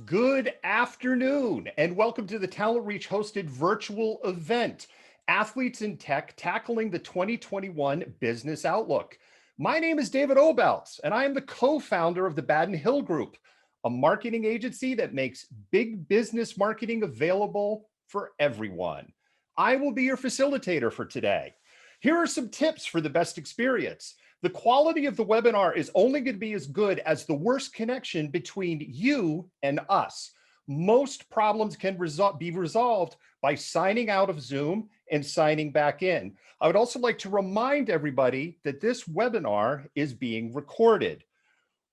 Good afternoon, and welcome to the TalentReach hosted virtual event, Athletes in Tech Tackling the 2021 Business Outlook. My name is David Obelcz, and I am the co-founder of the Badon Hill Group, a marketing agency that makes big business marketing available for everyone. I will be your facilitator for today. Here are some tips for the best experience. The quality of the webinar is only going to be as good as the worst connection between you and us. Most problems can be resolved by signing out of Zoom and signing back in. I would also like to remind everybody that this webinar is being recorded.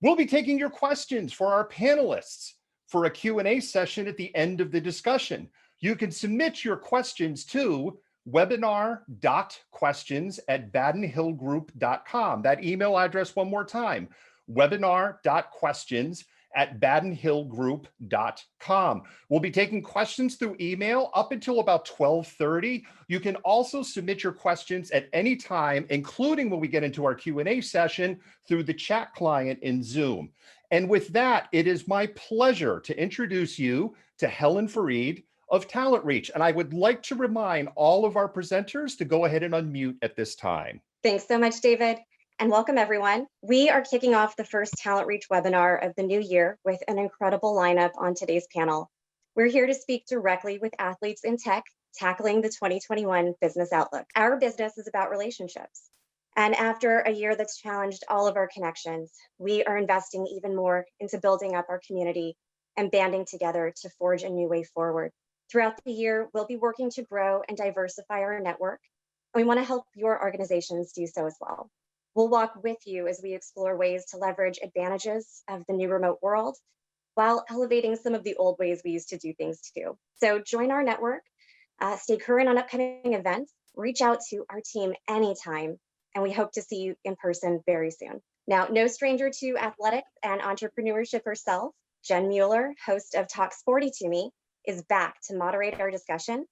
We'll be taking your questions for our panelists for a Q&A session at the end of the discussion. You can submit your questions to webinar.questions@badonhillgroup.com. That email address one more time, webinar.questions@badonhillgroup.com. We'll be taking questions through email up until about 12:30. You can also submit your questions at any time, including when we get into our Q&A session through the chat client in Zoom. And with that, it is my pleasure to introduce you to Helen Farid of TalentReach. And I would like to remind all of our presenters to go ahead and unmute at this time. Thanks so much, David, and welcome everyone. We are kicking off the first TalentReach webinar of the new year with an incredible lineup on today's panel. We're here to speak directly with athletes in tech, tackling the 2021 business outlook. Our business is about relationships. And after a year that's challenged all of our connections, we are investing even more into building up our community and banding together to forge a new way forward. Throughout the year, we'll be working to grow and diversify our network, and we want to help your organizations do so as well. We'll walk with you as we explore ways to leverage advantages of the new remote world while elevating some of the old ways we used to do things too. So join our network, stay current on upcoming events, reach out to our team anytime, and we hope to see you in person very soon. Now, no stranger to athletics and entrepreneurship herself, Jen Mueller, host of Talk Sporty to Me, is back to moderate our discussion,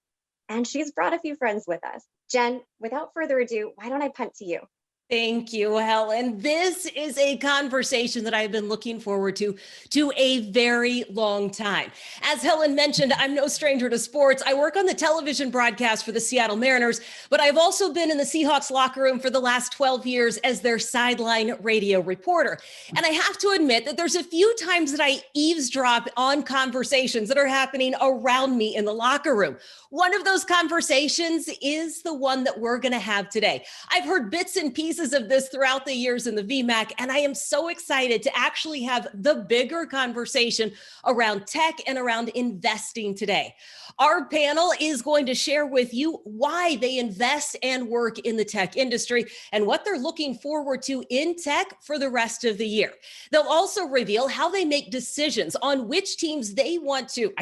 and she's brought a few friends with us. Jen, without further ado, why don't I punt to you? Thank you, Helen. This is a conversation that I've been looking forward to a very long time. As Helen mentioned, I'm no stranger to sports. I work on the television broadcast for the Seattle Mariners, but I've also been in the Seahawks locker room for the last 12 years as their sideline radio reporter. And I have to admit that there's a few times that I eavesdrop on conversations that are happening around me in the locker room. One of those conversations is the one that we're going to have today. I've heard bits and pieces of this throughout the years in the VMAC, and I am so excited to actually have the bigger conversation around tech and around investing today. Our panel is going to share with you why they invest and work in the tech industry and what they're looking forward to in tech for the rest of the year. They'll also reveal how they make decisions on which teams they want to,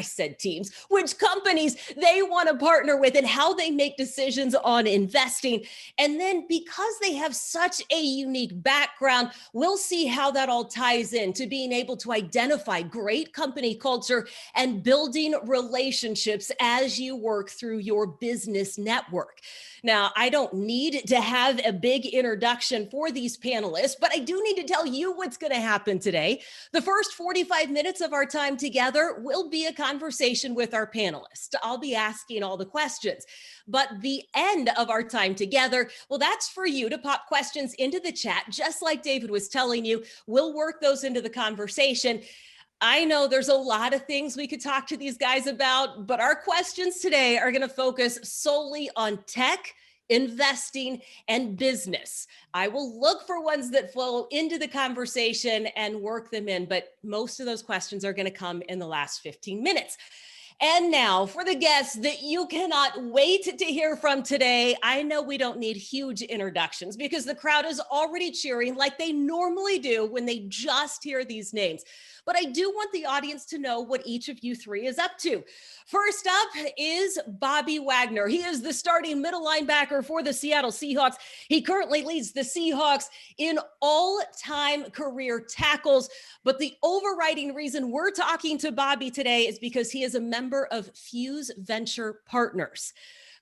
which companies they want to partner with and how they make decisions on investing. And then because they have such a unique background, we'll see how that all ties in to being able to identify great company culture and building relationships as you work through your business network. Now, I don't need to have a big introduction for these panelists, but I do need to tell you what's going to happen today. The first 45 minutes of our time together will be a conversation with our panelists. I'll be asking all the questions. But the end of our time together, well, that's for you to pop questions into the chat, just like David was telling you. We'll work those into the conversation. I know there's a lot of things we could talk to these guys about, but our questions today are going to focus solely on tech, investing, and business. I will look for ones that flow into the conversation and work them in, but most of those questions are going to come in the last 15 minutes. And now for the guests that you cannot wait to hear from today. I know we don't need huge introductions because the crowd is already cheering like they normally do when they just hear these names. But I do want the audience to know what each of you three is up to. First up is Bobby Wagner. He is the starting middle linebacker for the Seattle Seahawks. He currently leads the Seahawks in all-time career tackles. But the overriding reason we're talking to Bobby today is because he is a member of Fuse Venture Partners.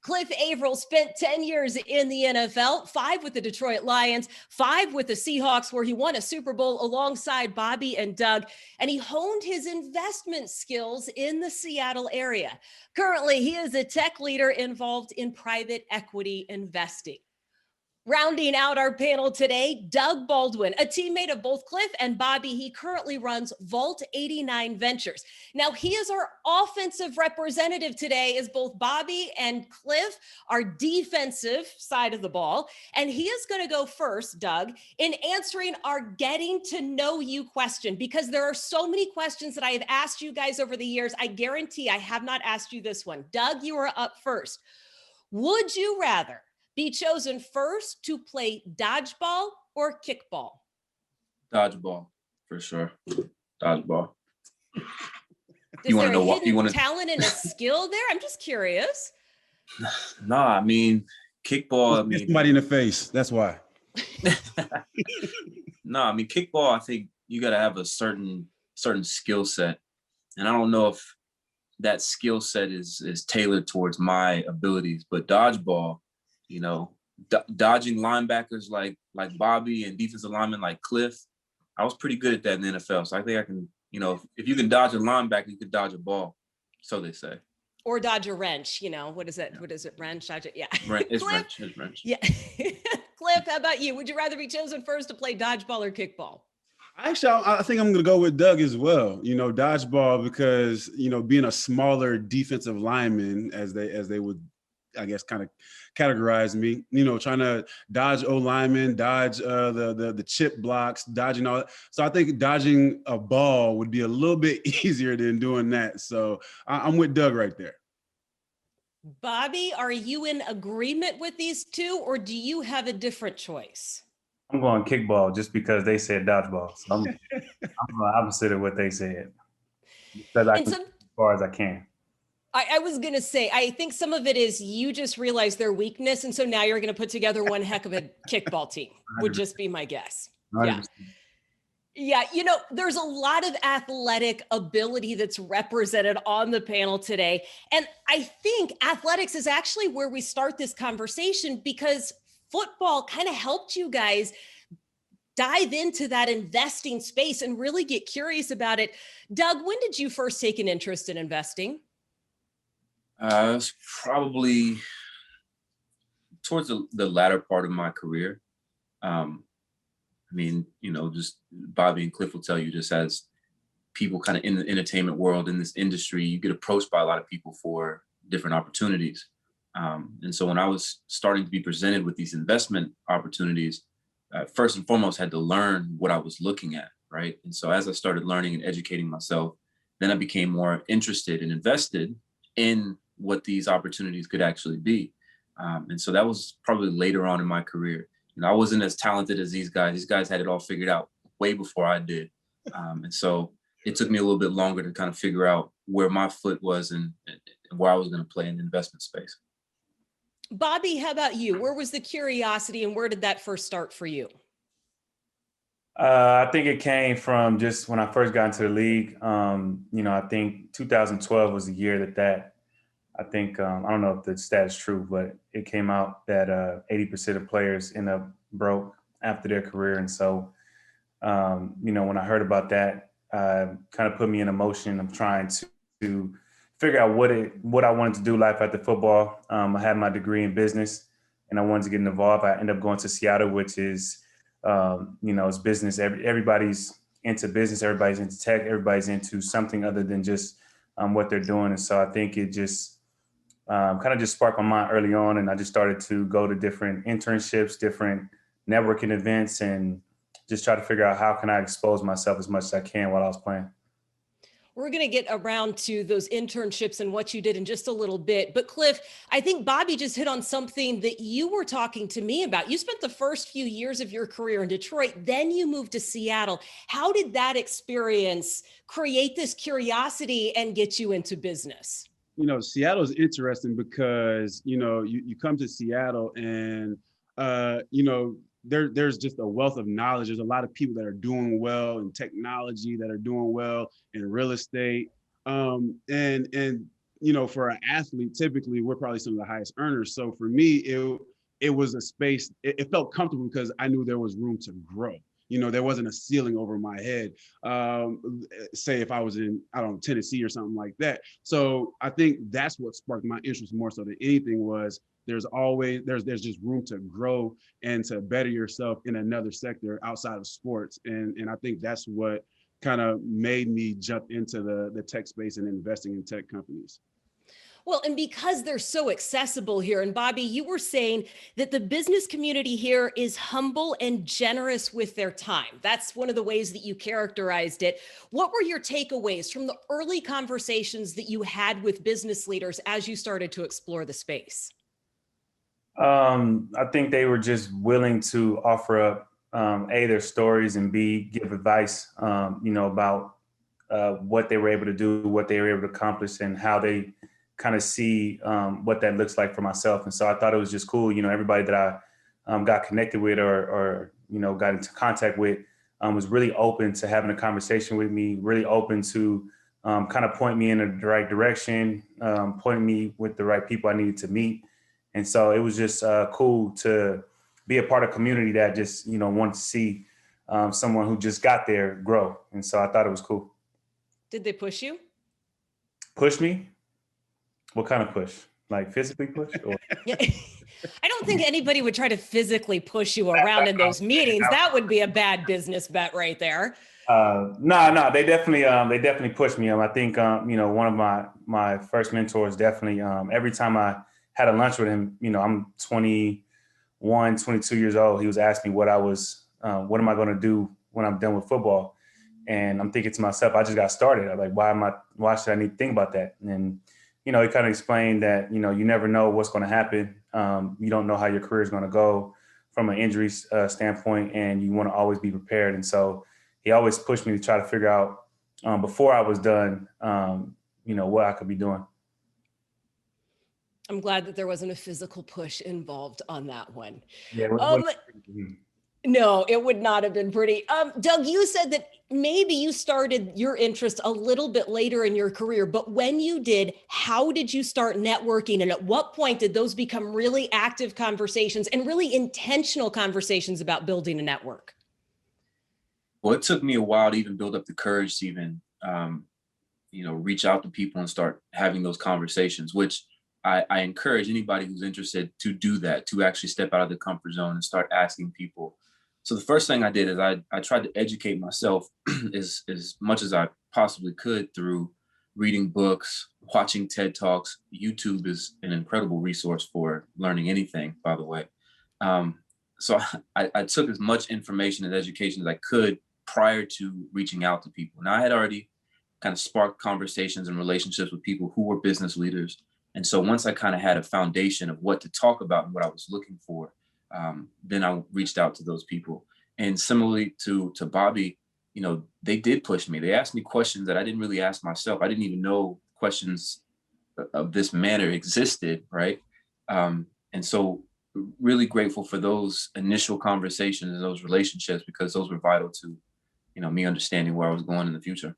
Cliff Avril spent 10 years in the NFL, 5 with the Detroit Lions, 5 with the Seahawks, where he won a Super Bowl alongside Bobby and Doug, and he honed his investment skills in the Seattle area. Currently, he is a tech leader involved in private equity investing. Rounding out our panel today, Doug Baldwin, a teammate of both Cliff and Bobby. He currently runs Vault 89 Ventures. Now, he is our offensive representative today, as both Bobby and Cliff are defensive side of the ball. And he is going to go first, Doug, in answering our getting to know you question, because there are so many questions that I have asked you guys over the years. I guarantee I have not asked you this one. Doug, you are up first. Would you rather be chosen first to play dodgeball or kickball? Dodgeball, for sure. Dodgeball. Is there a hidden talent and a skill there? I'm just curious. Nah, I mean, kickball. I mean, somebody in the face. That's why. No, I mean, kickball. I think you got to have a certain skill set, and I don't know if that skill set is tailored towards my abilities. But dodgeball, you know, dodging linebackers like Bobby and defensive linemen like Cliff, I was pretty good at that in the NFL. So I think I can, you know, if you can dodge a linebacker, you could dodge a ball. So they say. Or dodge a wrench, you know, what is it? What is it? Wrench, dodge it. Yeah. It's Cliff? wrench. It's wrench. Yeah. Cliff, how about you? Would you rather be chosen first to play dodgeball or kickball? Actually, I think I'm going to go with Doug as well. You know, dodgeball, because, you know, being a smaller defensive lineman, as they would, I guess, kind of categorize me, you know, trying to dodge O-linemen, dodge the chip blocks, dodging all that. So I think dodging a ball would be a little bit easier than doing that. So I'm with Doug right there. Bobby, are you in agreement with these two, or do you have a different choice? I'm going kickball just because they said dodgeball. So I'm going opposite of what they said. Because I can as far as I can. I was going to say, I think some of it is you just realize their weakness. And so now you're going to put together one heck of a kickball team, would just be my guess. 100%. Yeah. Yeah. You know, there's a lot of athletic ability that's represented on the panel today. And I think athletics is actually where we start this conversation, because football kind of helped you guys dive into that investing space and really get curious about it. Doug, when did you first take an interest in investing? It was probably towards the latter part of my career. I mean, you know, just Bobby and Cliff will tell you, just as people kind of in the entertainment world, in this industry, you get approached by a lot of people for different opportunities. And so when I was starting to be presented with these investment opportunities, first and foremost, had to learn what I was looking at, right? And so as I started learning and educating myself, then I became more interested and invested in what these opportunities could actually be. And so that was probably later on in my career. You know, I wasn't as talented as these guys. These guys had it all figured out way before I did. And so it took me a little bit longer to kind of figure out where my foot was and where I was going to play in the investment space. Bobby, how about you? Where was the curiosity and where did that first start for you? I think it came from just when I first got into the league. You know, I think 2012 was the year that I think, I don't know if the stat is true, but it came out that 80% of players end up broke after their career. And so, you know, when I heard about that, kind of put me in a motion of trying to figure out what I wanted to do life after football. I had my degree in business and I wanted to get involved. I ended up going to Seattle, which is, you know, it's business. Everybody's into business. Everybody's into tech. Everybody's into something other than just what they're doing. And so I think it just kind of just sparked my mind early on. And I just started to go to different internships, different networking events, and just try to figure out how can I expose myself as much as I can while I was playing. We're going to get around to those internships and what you did in just a little bit. But Cliff, I think Bobby just hit on something that you were talking to me about. You spent the first few years of your career in Detroit, then you moved to Seattle. How did that experience create this curiosity and get you into business? You know, Seattle is interesting because, you know, you come to Seattle and, you know, there's just a wealth of knowledge. There's a lot of people that are doing well in technology, that are doing well in real estate. And for an athlete, typically we're probably some of the highest earners. So for me, it was a space, it felt comfortable because I knew there was room to grow. There wasn't a ceiling over my head. Say if I was in, I don't know, Tennessee or something like that. So I think that's what sparked my interest more so than anything was there's just room to grow and to better yourself in another sector outside of sports. And I think that's what kind of made me jump into the tech space and investing in tech companies. Well, and because they're so accessible here, and Bobby, you were saying that the business community here is humble and generous with their time. That's one of the ways that you characterized it. What were your takeaways from the early conversations that you had with business leaders as you started to explore the space? I think they were just willing to offer up, A, their stories, and B, give advice, about what they were able to do, what they were able to accomplish, and how they kind of see what that looks like for myself. And so I thought it was just cool. Everybody that I got connected with or got into contact with was really open to having a conversation with me, really open to kind of point me in the right direction, point me with the right people I needed to meet. And so it was just cool to be a part of a community that just, wanted to see someone who just got there grow. And so I thought it was cool. Did they push you? Push me? What kind of push? Like physically push? Or? Yeah. I don't think anybody would try to physically push you around in those meetings. That would be a bad business bet right there. No, they definitely pushed me. I think, one of my first mentors definitely, every time I had a lunch with him, I'm 21, 22 years old. He was asking me what am I going to do when I'm done with football? And I'm thinking to myself, I just got started. I'm like, why should I need to think about that? And, he kind of explained that, you never know what's going to happen. You don't know how your career is going to go from an injury standpoint, and you want to always be prepared. And so he always pushed me to try to figure out before I was done, what I could be doing. I'm glad that there wasn't a physical push involved on that one. Yeah. No, it would not have been pretty. Doug, you said that maybe you started your interest a little bit later in your career, but when you did, how did you start networking? And at what point did those become really active conversations and really intentional conversations about building a network? Well, it took me a while to even build up the courage to even, reach out to people and start having those conversations, which I encourage anybody who's interested to do that, to actually step out of the comfort zone and start asking people. So the first thing I did is I tried to educate myself as much as I possibly could through reading books, watching TED Talks. YouTube is an incredible resource for learning anything, by the way. So I took as much information and education as I could prior to reaching out to people. Now I had already kind of sparked conversations and relationships with people who were business leaders. And so once I kind of had a foundation of what to talk about and what I was looking for, then I reached out to those people. And similarly to Bobby, they did push me. They asked me questions that I didn't really ask myself. I didn't even know questions of this manner existed, right? And so really grateful for those initial conversations and those relationships, because those were vital to, me understanding where I was going in the future.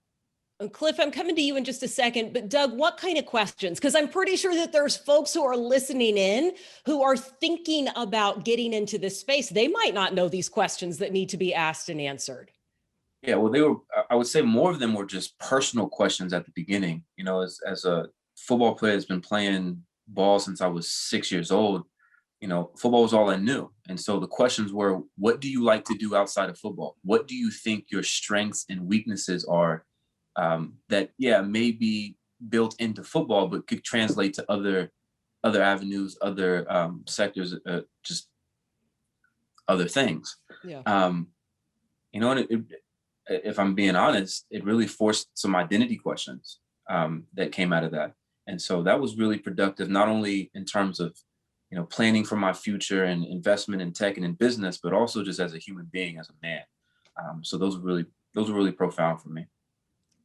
Cliff, I'm coming to you in just a second, but Doug, what kind of questions? Because I'm pretty sure that there's folks who are listening in who are thinking about getting into this space. They might not know these questions that need to be asked and answered. Yeah, well, I would say more of them were just personal questions at the beginning. As a football player that's been playing ball since I was 6 years old, football was all I knew. And so the questions were, what do you like to do outside of football? What do you think your strengths and weaknesses are? That may be built into football, but could translate to other avenues, other sectors, just other things. Yeah. And if I'm being honest, it really forced some identity questions that came out of that, and so that was really productive, not only in terms of planning for my future and investment in tech and in business, but also just as a human being, as a man. So those were really profound for me.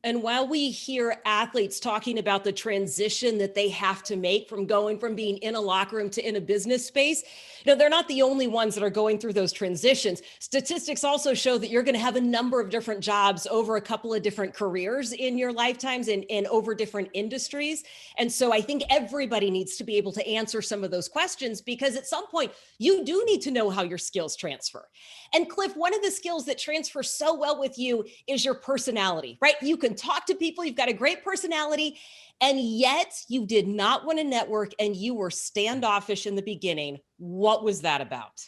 And while we hear athletes talking about the transition that they have to make from going from being in a locker room to in a business space, they're not the only ones that are going through those transitions. Statistics also show that you're going to have a number of different jobs over a couple of different careers in your lifetimes and over different industries. And so I think everybody needs to be able to answer some of those questions, because at some point you do need to know how your skills transfer. And Cliff, one of the skills that transfers so well with you is your personality, right? You can talk to people, you've got a great personality, and yet you did not want to network and you were standoffish in the beginning. What was that about?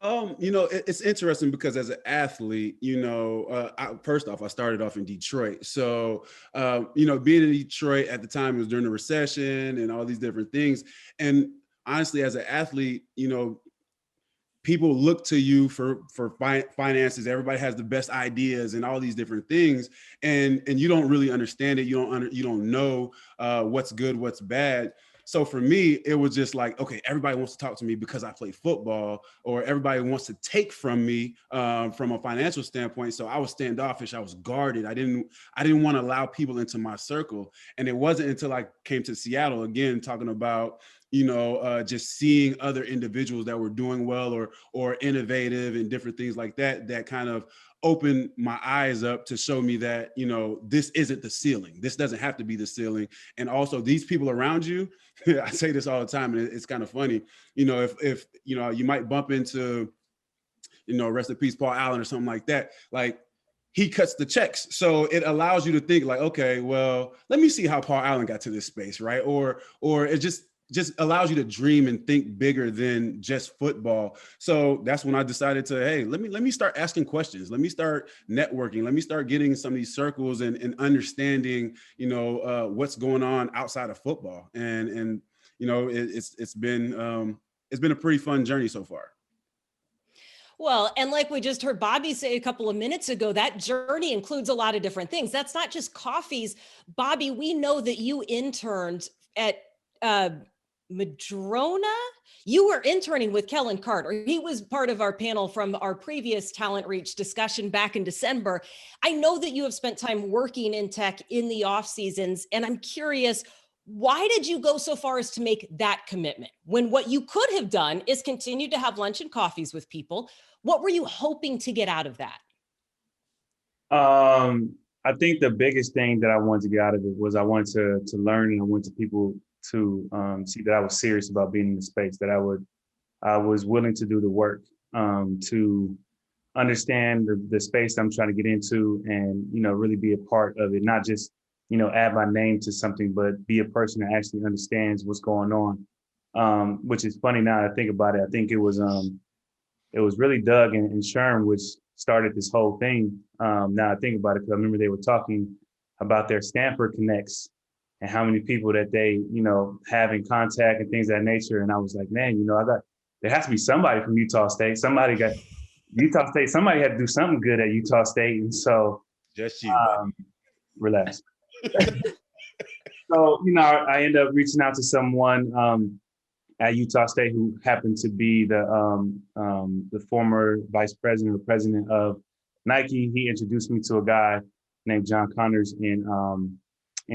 It's interesting because as an athlete, first off, I started off in Detroit. So, being in Detroit at the time, it was during the recession and all these different things. And honestly, as an athlete, people look to you for finances. Everybody has the best ideas and all these different things, and you don't really understand it. You don't know what's good, what's bad. So for me, it was just like, okay, everybody wants to talk to me because I play football, or everybody wants to take from me from a financial standpoint. So I was standoffish. I was guarded. I didn't want to allow people into my circle. And it wasn't until I came to Seattle, again, talking about just seeing other individuals that were doing well or innovative and different things like that, that kind of opened my eyes up to show me that, this isn't the ceiling. This doesn't have to be the ceiling. And also these people around you, I say this all the time, and it's kind of funny, if you might bump into, rest in peace, Paul Allen or something like that, like, he cuts the checks. So it allows you to think like, okay, well, let me see how Paul Allen got to this space, right? Or it just allows you to dream and think bigger than just football. So that's when I decided to, hey, let me start asking questions. Let me start networking. Let me start getting some of these circles and understanding, what's going on outside of football. And it's been a pretty fun journey so far. Well, and like we just heard Bobby say a couple of minutes ago, that journey includes a lot of different things. That's not just coffees. Bobby, we know that you interned at Madrona. You were interning with Kellen Carter. He was part of our panel from our previous TalentReach discussion back in December. I know that you have spent time working in tech in the off seasons, and I'm curious, why did you go so far as to make that commitment when what you could have done is continue to have lunch and coffees with people? What were you hoping to get out of that? I think the biggest thing that I wanted to get out of it was I wanted to learn, and I wanted people to see that I was serious about being in the space, that I was willing to do the work, to understand the space I'm trying to get into, and really be a part of it, not just add my name to something, but be a person that actually understands what's going on. Which is funny now that I think about it. I think it was really Doug and Sherm which started this whole thing. Now I think about it, because I remember they were talking about their Stanford Connects and how many people that they, have in contact and things of that nature. And I was like, man, there has to be somebody from Utah State. Somebody got Utah State. Somebody had to do something good at Utah State. And so just you, relax. So, I ended up reaching out to someone at Utah State who happened to be the former vice president or president of Nike. He introduced me to a guy named John Connors in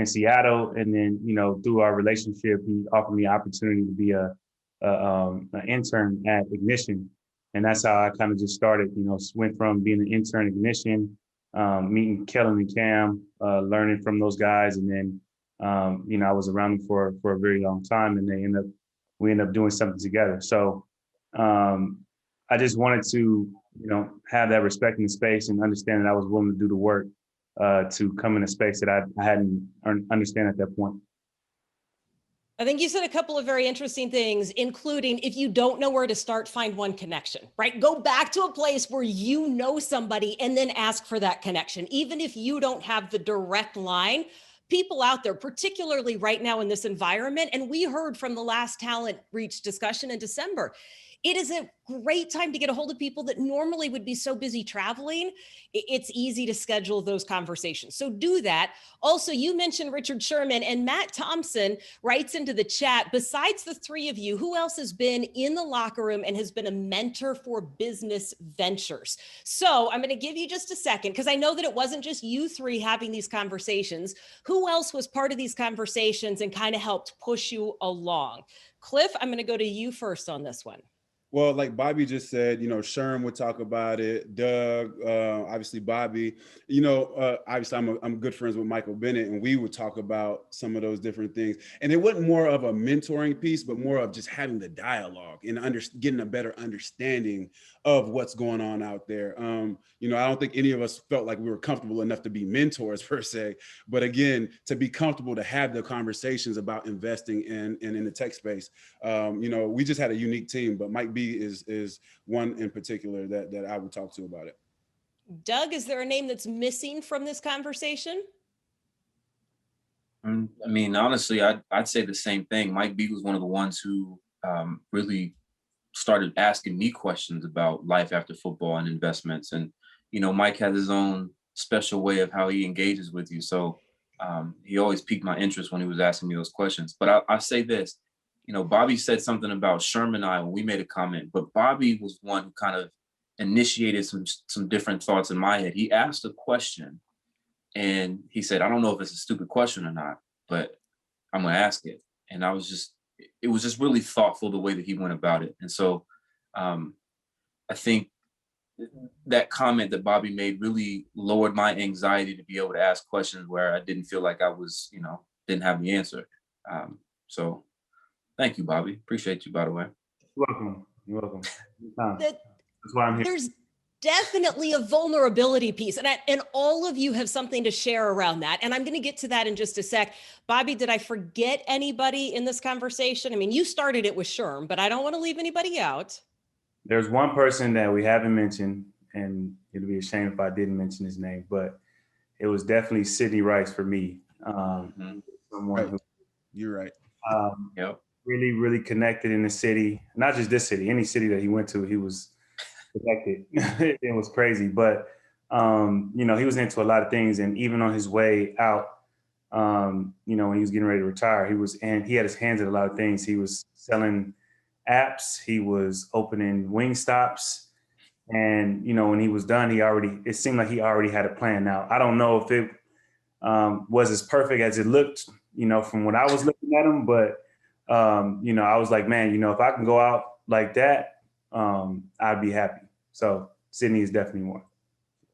Seattle, and then through our relationship, he offered me the opportunity to be an intern at Ignition, and that's how I kind of just started. Went from being an intern at Ignition, meeting Kellen and Cam, learning from those guys, and then I was around them for a very long time, and we ended up doing something together. So I just wanted to have that respect in the space and understand that I was willing to do the work to come in a space that I hadn't understand at that point. I think you said a couple of very interesting things, including if you don't know where to start, find one connection, right? Go back to a place where you know somebody and then ask for that connection. Even if you don't have the direct line, people out there, particularly right now in this environment, and we heard from the last TalentReach discussion in December, It is a great time to get a hold of people that normally would be so busy traveling. It's easy to schedule those conversations. So do that. Also, you mentioned Richard Sherman, and Matt Thompson writes into the chat, besides the three of you, who else has been in the locker room and has been a mentor for business ventures? So I'm going to give you just a second, because I know that it wasn't just you three having these conversations. Who else was part of these conversations and kind of helped push you along? Cliff, I'm going to go to you first on this one. Well, like Bobby just said, Sherm would talk about it. Doug, obviously Bobby, obviously I'm good friends with Michael Bennett, and we would talk about some of those different things. And it wasn't more of a mentoring piece, but more of just having the dialogue and getting a better understanding of what's going on out there. I don't think any of us felt like we were comfortable enough to be mentors per se, but again, to be comfortable to have the conversations about investing in the tech space. We just had a unique team, but Mike B is one in particular that I would talk to about it. Doug, is there a name that's missing from this conversation? I mean, honestly, I'd say the same thing. Mike B was one of the ones who really started asking me questions about life after football and investments. And, Mike has his own special way of how he engages with you. So he always piqued my interest when he was asking me those questions. But I say this, Bobby said something about Sherm and I when we made a comment, but Bobby was one who kind of initiated some different thoughts in my head. He asked a question and he said, I don't know if it's a stupid question or not, but I'm going to ask it. And it was just really thoughtful the way that he went about it. And so I think that comment that Bobby made really lowered my anxiety to be able to ask questions where I didn't feel like I was, didn't have the answer. So thank you, Bobby. Appreciate you, by the way. You're welcome. You're welcome. That's why I'm here. There's definitely a vulnerability piece. And all of you have something to share around that. And I'm going to get to that in just a sec. Bobby, did I forget anybody in this conversation? I mean, you started it with Sherm, but I don't want to leave anybody out. There's one person that we haven't mentioned, and it'd be a shame if I didn't mention his name, but it was definitely Sidney Rice for me. Someone who, you're right. Yep. Really, really connected in the city, not just this city, any city that he went to, he was connected. It was crazy, but he was into a lot of things, and even on his way out, when he was getting ready to retire, he had his hands at a lot of things. He was selling apps, he was opening wing stops, and when he was done, it seemed like he already had a plan. Now, I don't know if it was as perfect as it looked, from when I was looking at him, but I was like, man, if I can go out like that, I'd be happy. So Sydney is definitely one.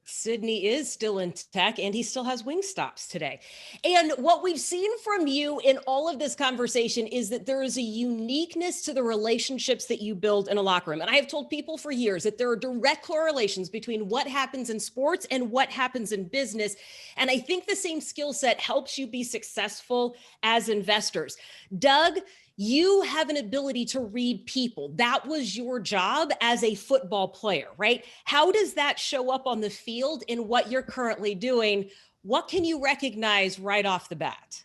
Sydney is still in tech, and he still has wing stops today. And what we've seen from you in all of this conversation is that there is a uniqueness to the relationships that you build in a locker room. And I have told people for years that there are direct correlations between what happens in sports and what happens in business. And I think the same skill set helps you be successful as investors. Doug, you have an ability to read people. That was your job as a football player, right? How does that show up on the field in what you're currently doing? What can you recognize right off the bat?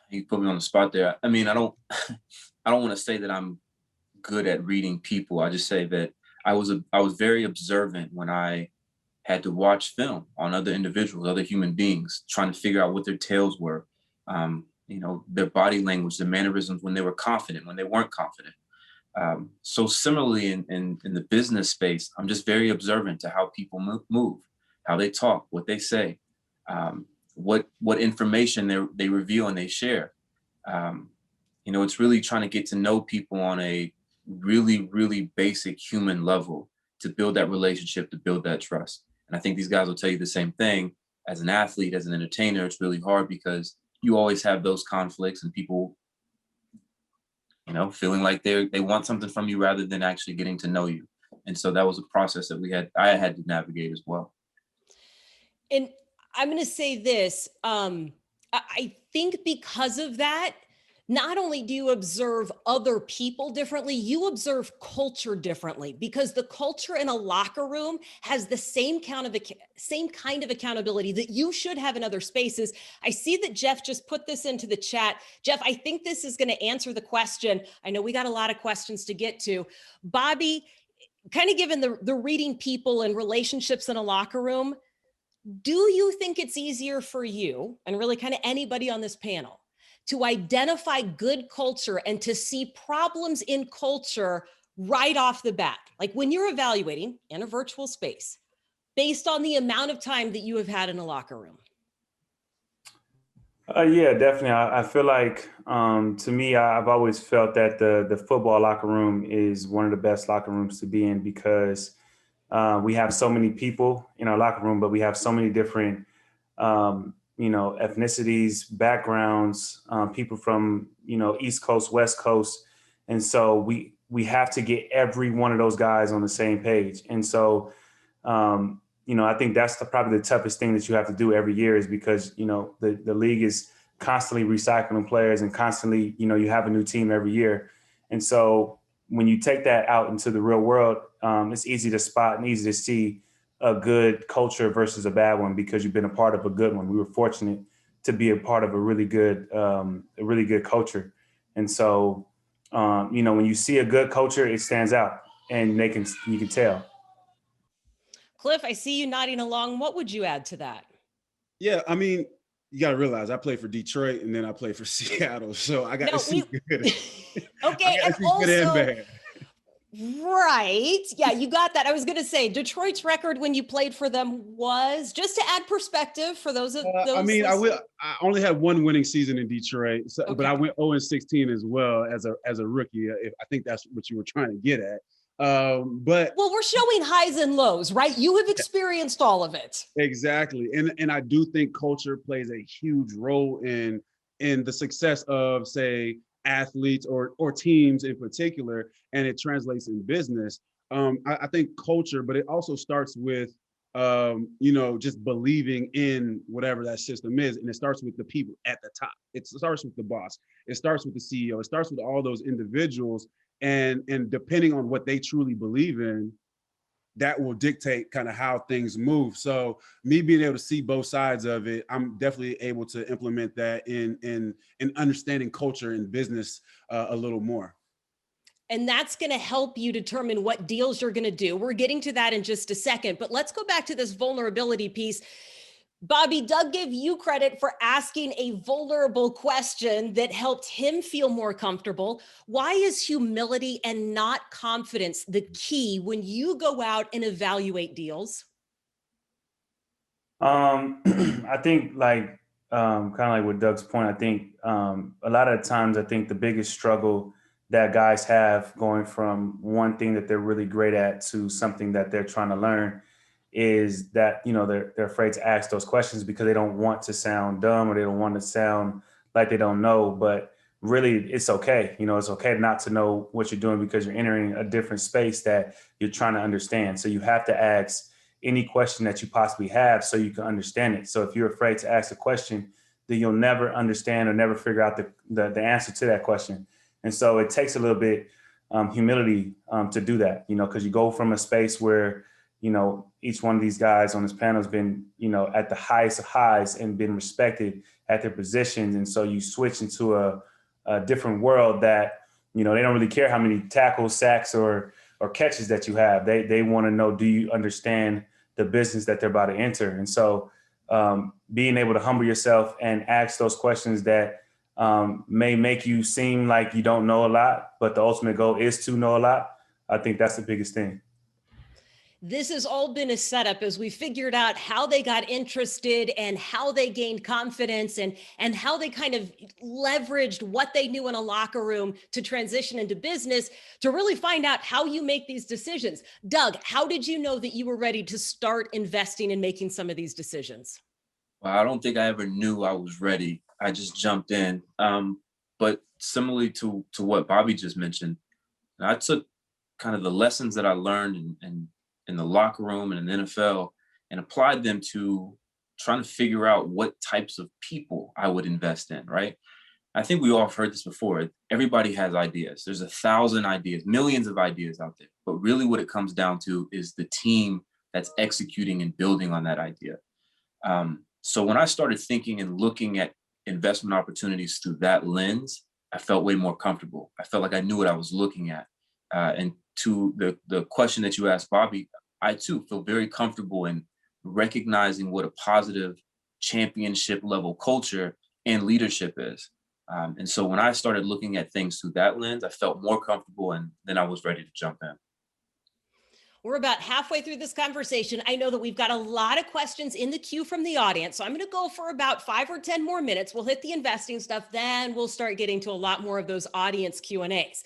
You put me on the spot there. I mean, I don't want to say that I'm good at reading people. I just say that I was very observant when I had to watch film on other individuals, other human beings, trying to figure out what their tales were. Their body language, their mannerisms when they were confident, when they weren't confident. So similarly in the business space, I'm just very observant to how people move, how they talk, what they say, what information they reveal and they share. It's really trying to get to know people on a really, really basic human level to build that relationship, to build that trust. And I think these guys will tell you the same thing. As an athlete, as an entertainer, it's really hard because you always have those conflicts and people, feeling like they want something from you rather than actually getting to know you. And so that was a process that I had to navigate as well. And I'm going to say this, I think because of that, not only do you observe other people differently, you observe culture differently, because the culture in a locker room has the same kind of accountability that you should have in other spaces. I see that Jeff just put this into the chat. Jeff, I think this is going to answer the question. I know we got a lot of questions to get to. Bobby, kind of given the reading people and relationships in a locker room, do you think it's easier for you, and really kind of anybody on this panel, to identify good culture and to see problems in culture right off the bat? Like when you're evaluating in a virtual space, based on the amount of time that you have had in a locker room? Yeah, definitely. I feel like, to me, I've always felt that the football locker room is one of the best locker rooms to be in, because we have so many people in our locker room, but we have so many different ethnicities, backgrounds, people from, East Coast, West Coast. And so we have to get every one of those guys on the same page. And so, I think that's probably the toughest thing that you have to do every year, is because, the league is constantly recycling players, and constantly, you have a new team every year. And so when you take that out into the real world, it's easy to spot and easy to see a good culture versus a bad one, because you've been a part of a good one. We were fortunate to be a part of a really good culture. And so, when you see a good culture, it stands out, and you can tell. Cliff, I see you nodding along. What would you add to that? Yeah, I mean, you got to realize I play for Detroit and then I play for Seattle, so I got to see good. Okay, and also, good and bad. Right. Yeah, you got that. I was going to say Detroit's record when you played for them was, just to add perspective for those. I mean, I only had one winning season in Detroit, so, okay. But I went 0-16 as well as a rookie. I think that's what you were trying to get at. But we're showing highs and lows, right? You have experienced all of it. Exactly, and I do think culture plays a huge role in the success of, say, athletes or teams in particular, and it translates in business. I think culture, but it also starts with just believing in whatever that system is, and it starts with the people at the top. It starts with the boss. It starts with the CEO. It starts with all those individuals, and depending on what they truly believe in, that will dictate kind of how things move. So me being able to see both sides of it, I'm definitely able to implement that in understanding culture and business a little more. And that's going to help you determine what deals you're going to do. We're getting to that in just a second, but let's go back to this vulnerability piece. Bobby, Doug gave you credit for asking a vulnerable question that helped him feel more comfortable. Why is humility and not confidence the key when you go out and evaluate deals? I think kind of like with Doug's point, I think a lot of times, I think the biggest struggle that guys have going from one thing that they're really great at to something that they're trying to learn is that, they're afraid to ask those questions because they don't want to sound dumb, or they don't want to sound like they don't know. But really, it's okay. It's okay not to know what you're doing, because you're entering a different space that you're trying to understand. So you have to ask any question that you possibly have so you can understand it. So if you're afraid to ask a question, then you'll never understand or never figure out the answer to that question. And so it takes a little bit humility to do that, because you go from a space where, each one of these guys on this panel has been, at the highest of highs and been respected at their positions. And so you switch into a different world that, they don't really care how many tackles, sacks, or catches that you have. They want to know, do you understand the business that they're about to enter? And so being able to humble yourself and ask those questions that may make you seem like you don't know a lot, but the ultimate goal is to know a lot. I think that's the biggest thing. This has all been a setup as we figured out how they got interested and how they gained confidence and how they kind of leveraged what they knew in a locker room to transition into business, to really find out how you make these decisions. Doug, how did you know that you were ready to start investing and making some of these decisions? Well, I don't think I ever knew I was ready. I just jumped in. But similarly to what Bobby just mentioned, I took kind of the lessons that I learned in the locker room and in the NFL and applied them to trying to figure out what types of people I would invest in, right? I think we all have heard this before. Everybody has ideas. There's 1,000 ideas, millions of ideas out there. But really what it comes down to is the team that's executing and building on that idea. So when I started thinking and looking at investment opportunities through that lens, I felt way more comfortable. I felt like I knew what I was looking at. And to the question that you asked, Bobby, I too feel very comfortable in recognizing what a positive championship level culture and leadership is. And so when I started looking at things through that lens, I felt more comfortable, and then I was ready to jump in. We're about halfway through this conversation. I know that we've got a lot of questions in the queue from the audience. So I'm going to go for about 5 or 10 more minutes. We'll hit the investing stuff. Then we'll start getting to a lot more of those audience Q&As.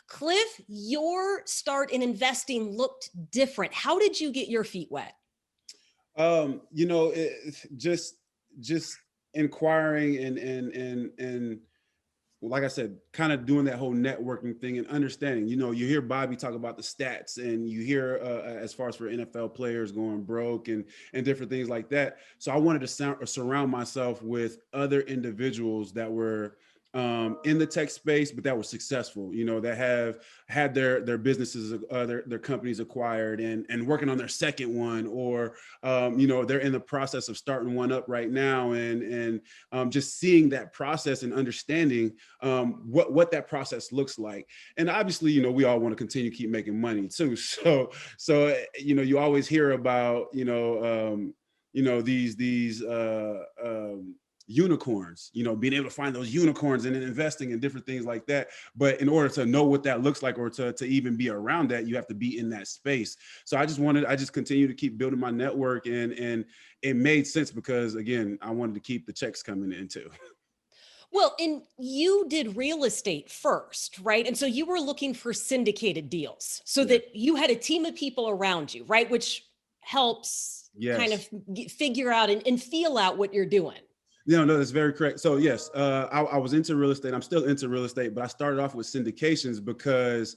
Cliff, your start in investing looked different. How did you get your feet wet? Just inquiring and like I said, kind of doing that whole networking thing and understanding, you hear Bobby talk about the stats, and you hear as far as for NFL players going broke and different things like that. So I wanted to surround myself with other individuals that were in the tech space, but that were successful, that have had their businesses, their companies acquired and working on their second one, or, they're in the process of starting one up right now, and just seeing that process and understanding what that process looks like. And obviously, we all want to continue to keep making money too. So, you always hear about, these unicorns, being able to find those unicorns and then investing in different things like that. But in order to know what that looks like, or to even be around that, you have to be in that space. So I just continue to keep building my network, and it made sense because, again, I wanted to keep the checks coming in too. Well, and you did real estate first, right? And so you were looking for syndicated deals so that you had a team of people around you, right? Which helps kind of figure out and feel out what you're doing. No, that's very correct. So yes, I was into real estate. I'm still into real estate, but I started off with syndications because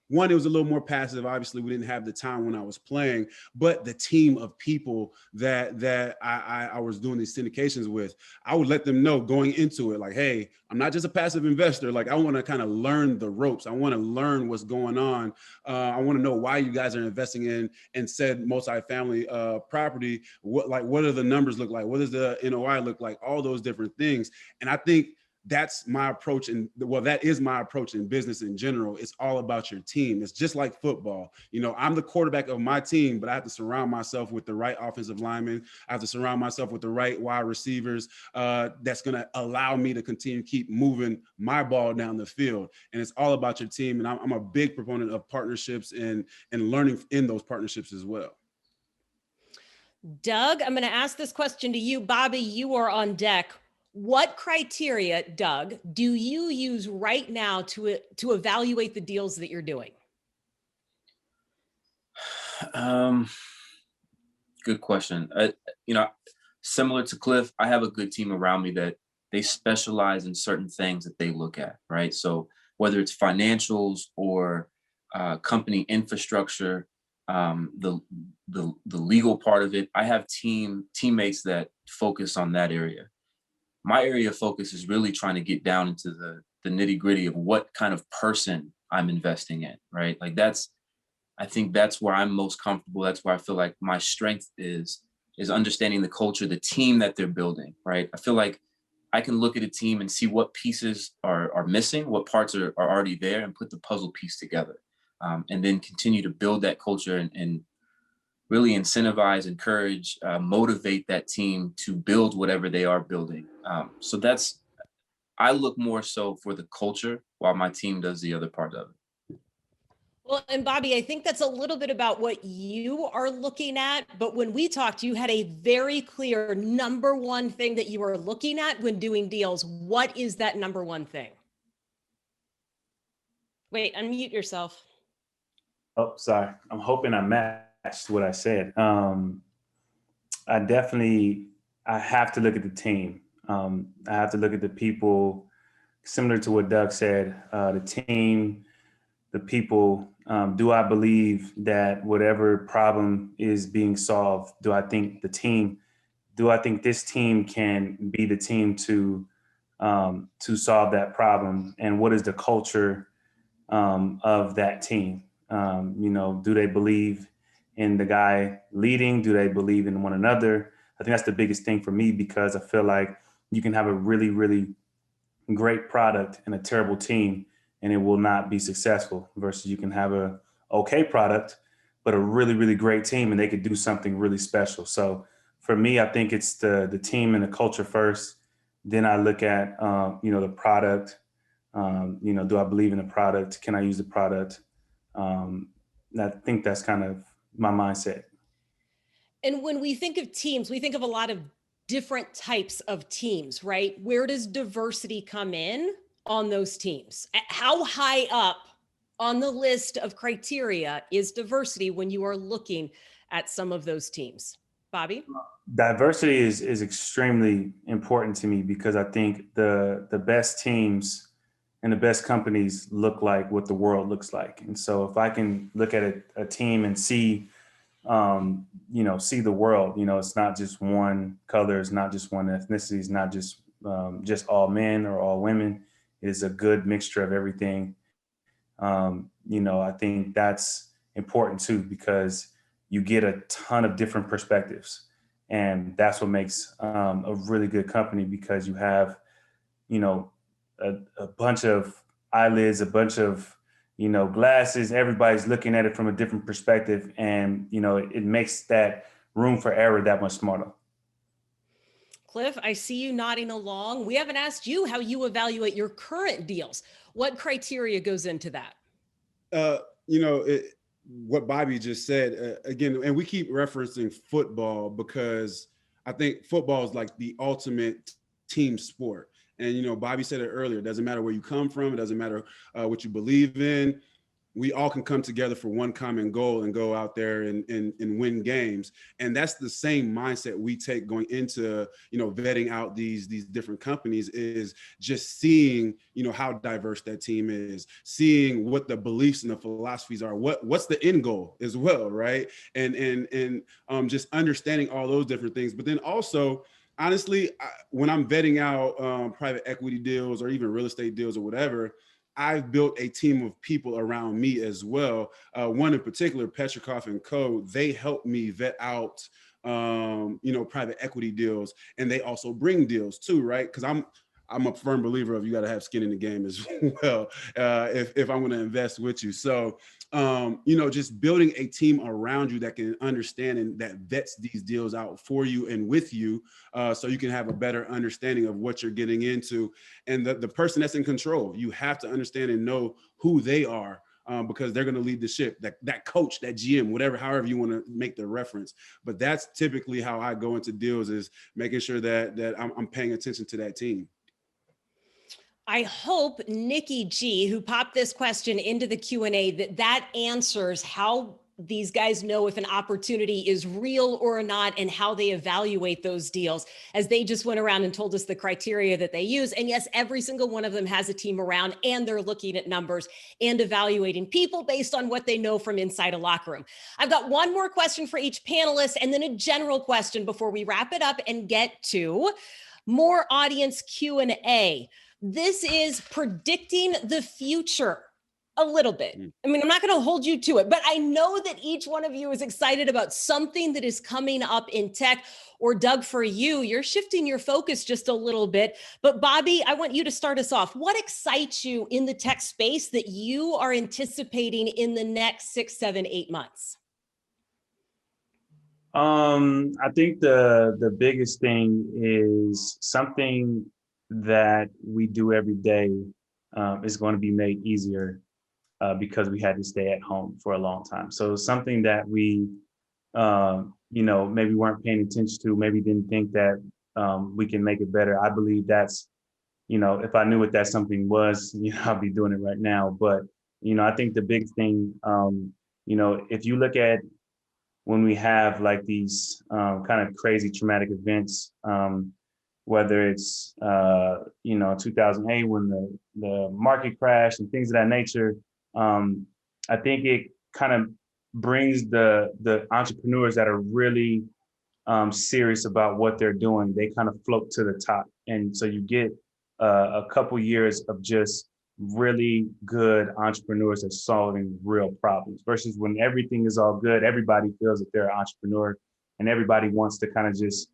one, it was a little more passive. Obviously, we didn't have the time when I was playing, but the team of people that I was doing these syndications with, I would let them know going into it, like, hey, I'm not just a passive investor. Like, I want to kind of learn the ropes. I want to learn what's going on. I want to know why you guys are investing in said multifamily property. What do the numbers look like? What does the NOI look like? All those different things. And I think that's my approach. And that is my approach in business in general. It's all about your team. It's just like football. I'm the quarterback of my team, but I have to surround myself with the right offensive linemen. I have to surround myself with the right wide receivers that's going to allow me to continue to keep moving my ball down the field. And it's all about your team. And I'm a big proponent of partnerships and learning in those partnerships as well. Doug, I'm going to ask this question to you. Bobby, you are on deck. What criteria, Doug, do you use right now to evaluate the deals that you're doing? Good question. Similar to Cliff, I have a good team around me that they specialize in certain things that they look at, right? So whether it's financials or company infrastructure, the legal part of it, I have teammates that focus on that area. My area of focus is really trying to get down into the nitty gritty of what kind of person I'm investing in, right? Like I think that's where I'm most comfortable. That's where I feel like my strength is understanding the culture, the team that they're building, right? I feel like I can look at a team and see what pieces are missing, what parts are already there, and put the puzzle piece together. And then continue to build that culture and really incentivize, encourage, motivate that team to build whatever they are building. So I look more so for the culture while my team does the other part of it. Well, and Bobby, I think that's a little bit about what you are looking at. But when we talked, you had a very clear number one thing that you are looking at when doing deals. What is that number one thing? Wait, unmute yourself. Oh, sorry. I'm hoping I matched what I said. I have to look at the team. I have to look at the people, similar to what Doug said, the team, the people. Do I believe that whatever problem is being solved, do I think this team can be the team to to solve that problem, and what is the culture of that team? Do they believe in the guy leading? Do they believe in one another? I think that's the biggest thing for me, because I feel like you can have a really, really great product and a terrible team, and it will not be successful, versus you can have a okay product, but a really, really great team, and they could do something really special. So for me, I think it's the team and the culture first. Then I look at, the product. Do I believe in the product? Can I use the product? I think that's kind of my mindset. And when we think of teams, we think of a lot of different types of teams, right? Where does diversity come in on those teams? How high up on the list of criteria is diversity when you are looking at some of those teams? Bobby? Diversity is extremely important to me, because I think the best teams and the best companies look like what the world looks like. And so if I can look at a team and see the world, it's not just one color, it's not just one ethnicity, it's not just all men or all women. It is a good mixture of everything. I think that's important too, because you get a ton of different perspectives, and that's what makes a really good company, because you have, a bunch of eyelids, a bunch of glasses. Everybody's looking at it from a different perspective, and it makes that room for error that much smaller. Cliff, I see you nodding along. We haven't asked you how you evaluate your current deals. What criteria goes into that? What Bobby just said again, and we keep referencing football because I think football is like the ultimate team sport. And, Bobby said it earlier, it doesn't matter where you come from. It doesn't matter what you believe in. We all can come together for one common goal and go out there and win games. And that's the same mindset we take going into, vetting out these different companies, is just seeing, how diverse that team is, seeing what the beliefs and the philosophies are, what's the end goal as well, right? And just understanding all those different things. But then also, honestly, when I'm vetting out private equity deals or even real estate deals or whatever, I've built a team of people around me as well. One in particular, Petrikoff and Co., they help me vet out, private equity deals, and they also bring deals too, right? Because I'm a firm believer of you got to have skin in the game as well if I'm going to invest with you. So, just building a team around you that can understand and that vets these deals out for you and with you, so you can have a better understanding of what you're getting into. And the person that's in control, you have to understand and know who they are, because they're going to lead the ship, that coach, that GM, however you want to make the reference. But that's typically how I go into deals, is making sure that I'm paying attention to that team. I hope Nikki G, who popped this question into the Q&A, that answers how these guys know if an opportunity is real or not, and how they evaluate those deals, as they just went around and told us the criteria that they use. And yes, every single one of them has a team around, and they're looking at numbers and evaluating people based on what they know from inside a locker room. I've got one more question for each panelist, and then a general question before we wrap it up and get to more audience Q&A. This is predicting the future a little bit. I mean, I'm not going to hold you to it, but I know that each one of you is excited about something that is coming up in tech. Or Doug, for you, you're shifting your focus just a little bit. But Bobby, I want you to start us off. What excites you in the tech space that you are anticipating in the next 6, 7, 8 months? I think the biggest thing is something that we do every day is going to be made easier because we had to stay at home for a long time. So something that we, maybe weren't paying attention to, maybe didn't think that we can make it better. I believe that's, if I knew what that something was, I'd be doing it right now. But, I think the big thing, if you look at when we have like these kind of crazy traumatic events, whether it's 2008 when the market crashed and things of that nature, I think it kind of brings the entrepreneurs that are really serious about what they're doing. They kind of float to the top, and so you get a couple years of just really good entrepreneurs that are solving real problems versus when everything is all good, everybody feels that they're an entrepreneur and everybody wants to kind of just,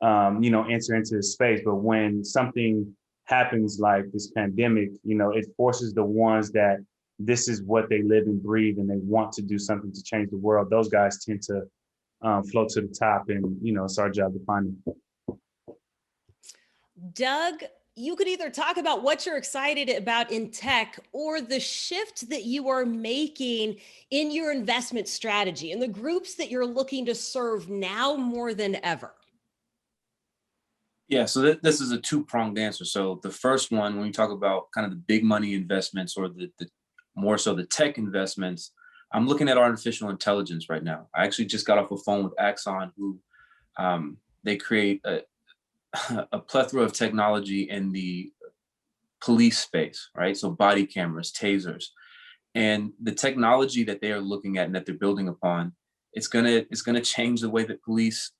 enter into the space. But when something happens like this pandemic, it forces the ones that this is what they live and breathe and they want to do something to change the world. Those guys tend to float to the top, and it's our job to find them. Doug, you could either talk about what you're excited about in tech or the shift that you are making in your investment strategy and the groups that you're looking to serve now more than ever. Yeah, so this is a two-pronged answer. So the first one, when we talk about kind of the big money investments or the more so the tech investments, I'm looking at artificial intelligence right now. I actually just got off a phone with Axon, who they create a plethora of technology in the police space, right? So body cameras, tasers, and the technology that they are looking at and that they're building upon, it's gonna change the way that police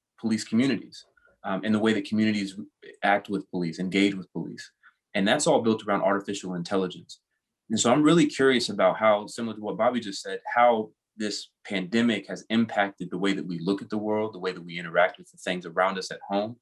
communities and the way that communities act with police, engage with police, and that's all built around artificial intelligence. And so I'm really curious about how, similar to what Bobby just said, how this pandemic has impacted the way that we look at the world, the way that we interact with the things around us at home,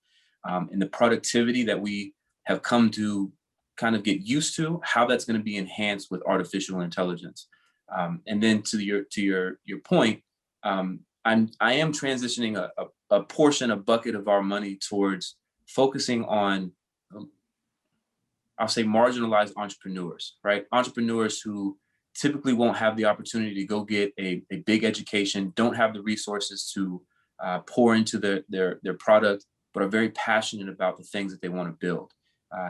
and the productivity that we have come to kind of get used to, how that's going to be enhanced with artificial intelligence. And then to your point, I am transitioning a portion, a bucket of our money towards focusing on, I'll say, marginalized entrepreneurs, right? Entrepreneurs who typically won't have the opportunity to go get a big education, don't have the resources to pour into their product, but are very passionate about the things that they want to build.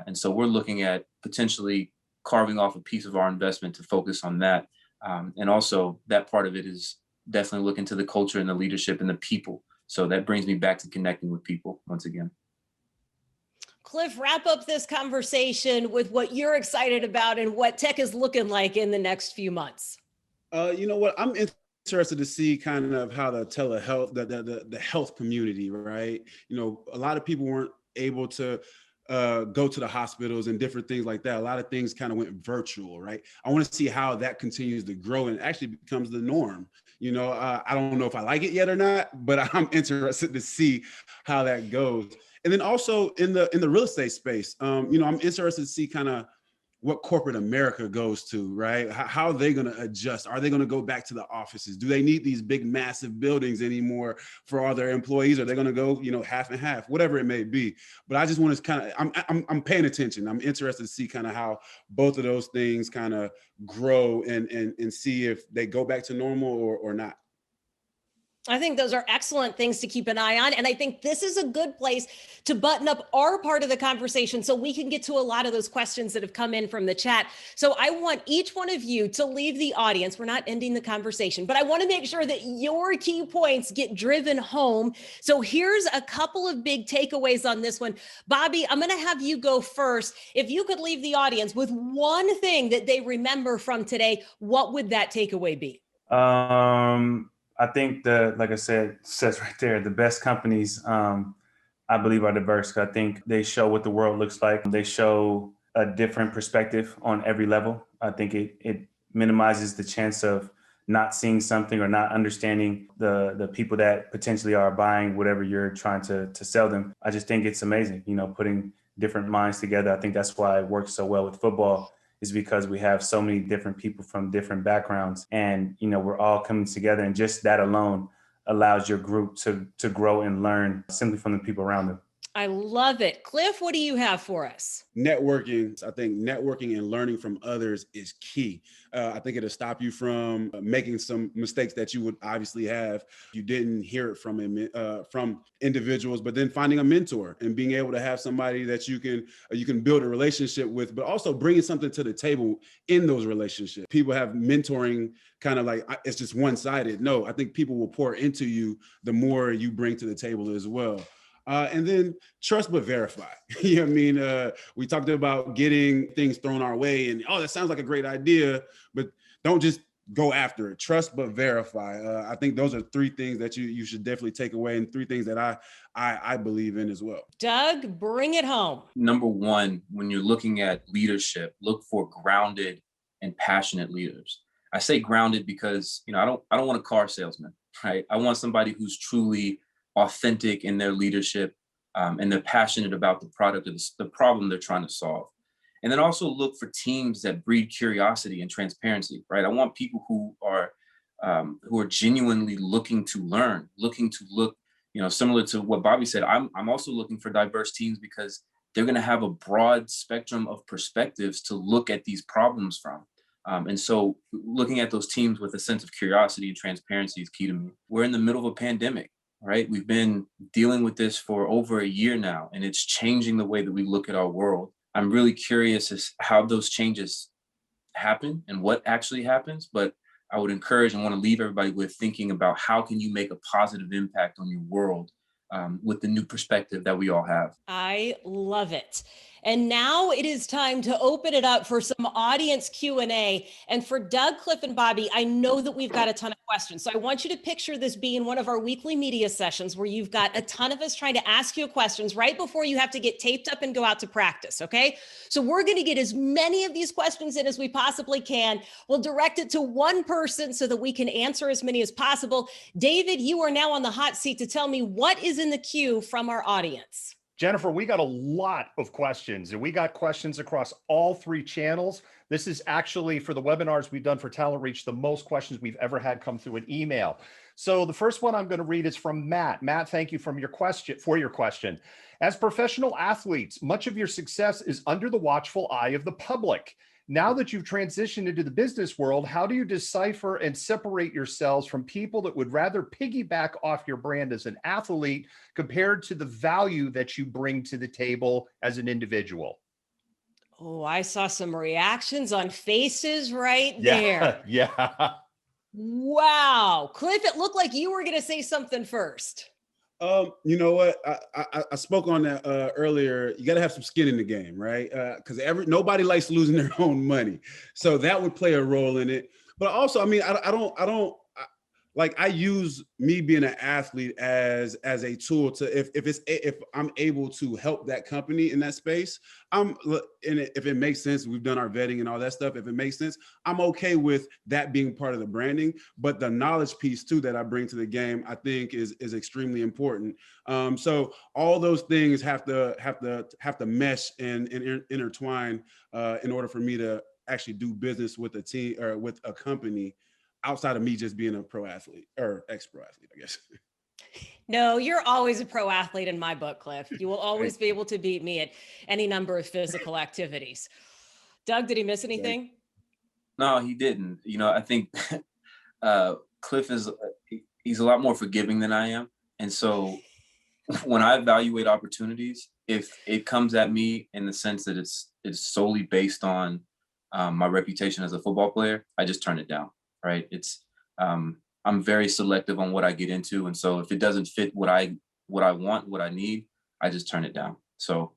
And so we're looking at potentially carving off a piece of our investment to focus on that. And also that part of it is definitely looking to the culture and the leadership and the people. So that brings me back to connecting with people once again. Cliff, wrap up this conversation with what you're excited about and what tech is looking like in the next few months. You know what? I'm interested to see kind of how the telehealth, the health community, right? A lot of people weren't able to go to the hospitals and different things like that. A lot of things kind of went virtual, right? I want to see how that continues to grow and actually becomes the norm. I don't know if I like it yet or not, but I'm interested to see how that goes. And then also in the real estate space, I'm interested to see kind of what corporate America goes to, right? How are they going to adjust? Are they going to go back to the offices? Do they need these big, massive buildings anymore for all their employees? Are they going to go, half and half, whatever it may be? But I just want to kind of, I'm paying attention. I'm interested to see kind of how both of those things kind of grow and see if they go back to normal or not. I think those are excellent things to keep an eye on. And I think this is a good place to button up our part of the conversation so we can get to a lot of those questions that have come in from the chat. So I want each one of you to leave the audience. We're not ending the conversation, but I want to make sure that your key points get driven home. So here's a couple of big takeaways on this one. Bobby, I'm going to have you go first. If you could leave the audience with one thing that they remember from today, what would that takeaway be? I think like I said, says right there, the best companies, I believe, are diverse. I think they show what the world looks like. They show a different perspective on every level. I think it minimizes the chance of not seeing something or not understanding the people that potentially are buying whatever you're trying to sell them. I just think it's amazing, putting different minds together. I think that's why it works so well with football, is because we have so many different people from different backgrounds, and we're all coming together, and just that alone allows your group to grow and learn simply from the people around them. I love it. Cliff, what do you have for us? Networking. I think networking and learning from others is key. I think it'll stop you from making some mistakes that you would obviously have if you didn't hear it from individuals, but then finding a mentor and being able to have somebody that you can build a relationship with, but also bringing something to the table in those relationships. People have mentoring kind of like it's just one-sided. No, I think people will pour into you the more you bring to the table as well. And then trust but verify. We talked about getting things thrown our way and, that sounds like a great idea, but don't just go after it. Trust but verify. I think those are three things that you should definitely take away, and three things that I believe in as well. Doug, bring it home. Number one, when you're looking at leadership, look for grounded and passionate leaders. I say grounded because, I don't want a car salesman, right? I want somebody who's truly authentic in their leadership, and they're passionate about the product or the problem they're trying to solve. And then also look for teams that breed curiosity and transparency, right? I want people who are genuinely looking to learn, looking to look, similar to what Bobby said. I'm also looking for diverse teams because they're going to have a broad spectrum of perspectives to look at these problems from. And so looking at those teams with a sense of curiosity and transparency is key to me. We're in the middle of a pandemic, right? We've been dealing with this for over a year now, and it's changing the way that we look at our world. I'm really curious as how those changes happen and what actually happens, but I would encourage and want to leave everybody with thinking about how can you make a positive impact on your world with the new perspective that we all have. I love it. And now it is time to open it up for some audience Q&A. And for Doug, Cliff, and Bobby, I know that we've got a ton of questions. So I want you to picture this being one of our weekly media sessions where you've got a ton of us trying to ask you questions right before you have to get taped up and go out to practice, okay? So we're going to get as many of these questions in as we possibly can. We'll direct it to one person so that we can answer as many as possible. David, you are now on the hot seat to tell me what is in the queue from our audience. Jennifer, we got a lot of questions, and we got questions across all three channels. This is actually, for the webinars we've done for TalentReach, the most questions we've ever had come through an email. So the first one I'm going to read is from Matt. Matt, thank you for your question. As professional athletes, much of your success is under the watchful eye of the public. Now that you've transitioned into the business world, how do you decipher and separate yourselves from people that would rather piggyback off your brand as an athlete compared to the value that you bring to the table as an individual? Oh, I saw some reactions on faces right there. Yeah. Wow. Cliff, it looked like you were going to say something first. You know what? I spoke on that earlier. You got to have some skin in the game, right? Because nobody likes losing their own money, so that would play a role in it. But also, I mean, I use me being an athlete as a tool to if I'm able to help that company in that space, if it makes sense, we've done our vetting and all that stuff. If it makes sense, I'm okay with that being part of the branding. But the knowledge piece too that I bring to the game, I think is extremely important. So all those things have to mesh and intertwine in order for me to actually do business with a team or with a company outside of me just being a pro athlete or ex-pro athlete, I guess. No, you're always a pro athlete in my book, Cliff. You will always be able to beat me at any number of physical activities. Doug, did he miss anything? No, he didn't. I think Cliff he's a lot more forgiving than I am. And so when I evaluate opportunities, if it comes at me in the sense that it's solely based on my reputation as a football player, I just turn it down. Right. I'm very selective on what I get into. And so if it doesn't fit what I want, what I need, I just turn it down. So,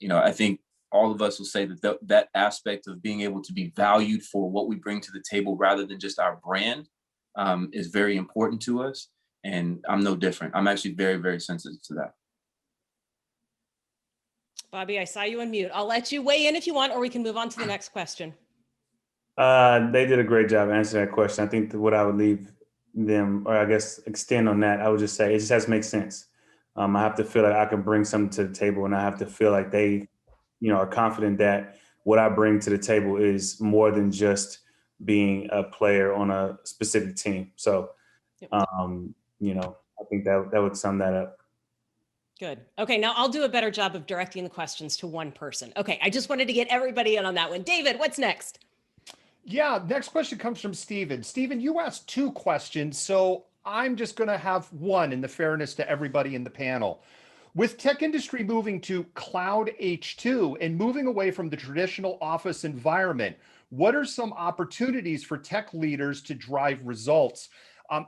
I think all of us will say that aspect of being able to be valued for what we bring to the table rather than just our brand is very important to us. And I'm no different. I'm actually very, very sensitive to that. Bobby, I saw you on mute. I'll let you weigh in if you want, or we can move on to the next question. They did a great job answering that question. I think that what I would leave them, or I guess extend on that, I would just say it just has to make sense. I have to feel like I can bring something to the table, and I have to feel like they, are confident that what I bring to the table is more than just being a player on a specific team. So, I think that would sum that up. Good. Okay, now I'll do a better job of directing the questions to one person. Okay, I just wanted to get everybody in on that one. David, what's next? Yeah, next question comes from Steven. Steven, you asked two questions, so I'm just going to have one in the fairness to everybody in the panel. With tech industry moving to cloud H2 and moving away from the traditional office environment, what are some opportunities for tech leaders to drive results?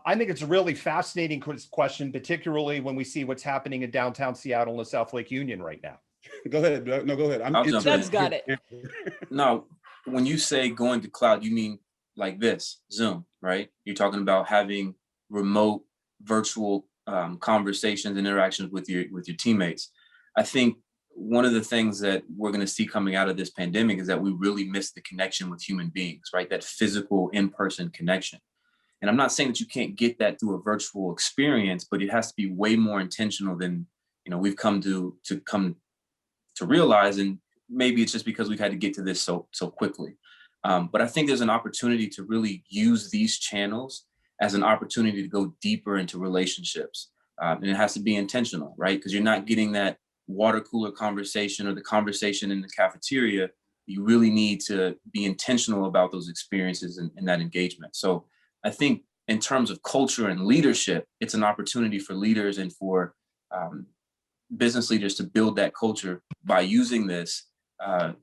I think it's a really fascinating question, particularly when we see what's happening in downtown Seattle and the South Lake Union right now. Go ahead. No, go ahead. Doug's got it. No. When you say going to cloud, you mean like this, Zoom, right? You're talking about having remote virtual conversations and interactions with your teammates. I think one of the things that we're going to see coming out of this pandemic is that we really miss the connection with human beings, right? That physical in-person connection. And I'm not saying that you can't get that through a virtual experience, but it has to be way more intentional than, we've come to realize. And maybe it's just because we've had to get to this so quickly. But I think there's an opportunity to really use these channels as an opportunity to go deeper into relationships. And it has to be intentional, right? Because you're not getting that water cooler conversation or the conversation in the cafeteria. You really need to be intentional about those experiences and that engagement. So I think in terms of culture and leadership, it's an opportunity for leaders and for business leaders to build that culture by using this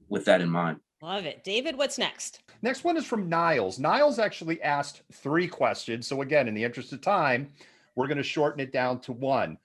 with that in mind. Love it. David, what's next? Next one is from Niles. Niles actually asked 3 questions. So again, in the interest of time, we're going to shorten it down to one.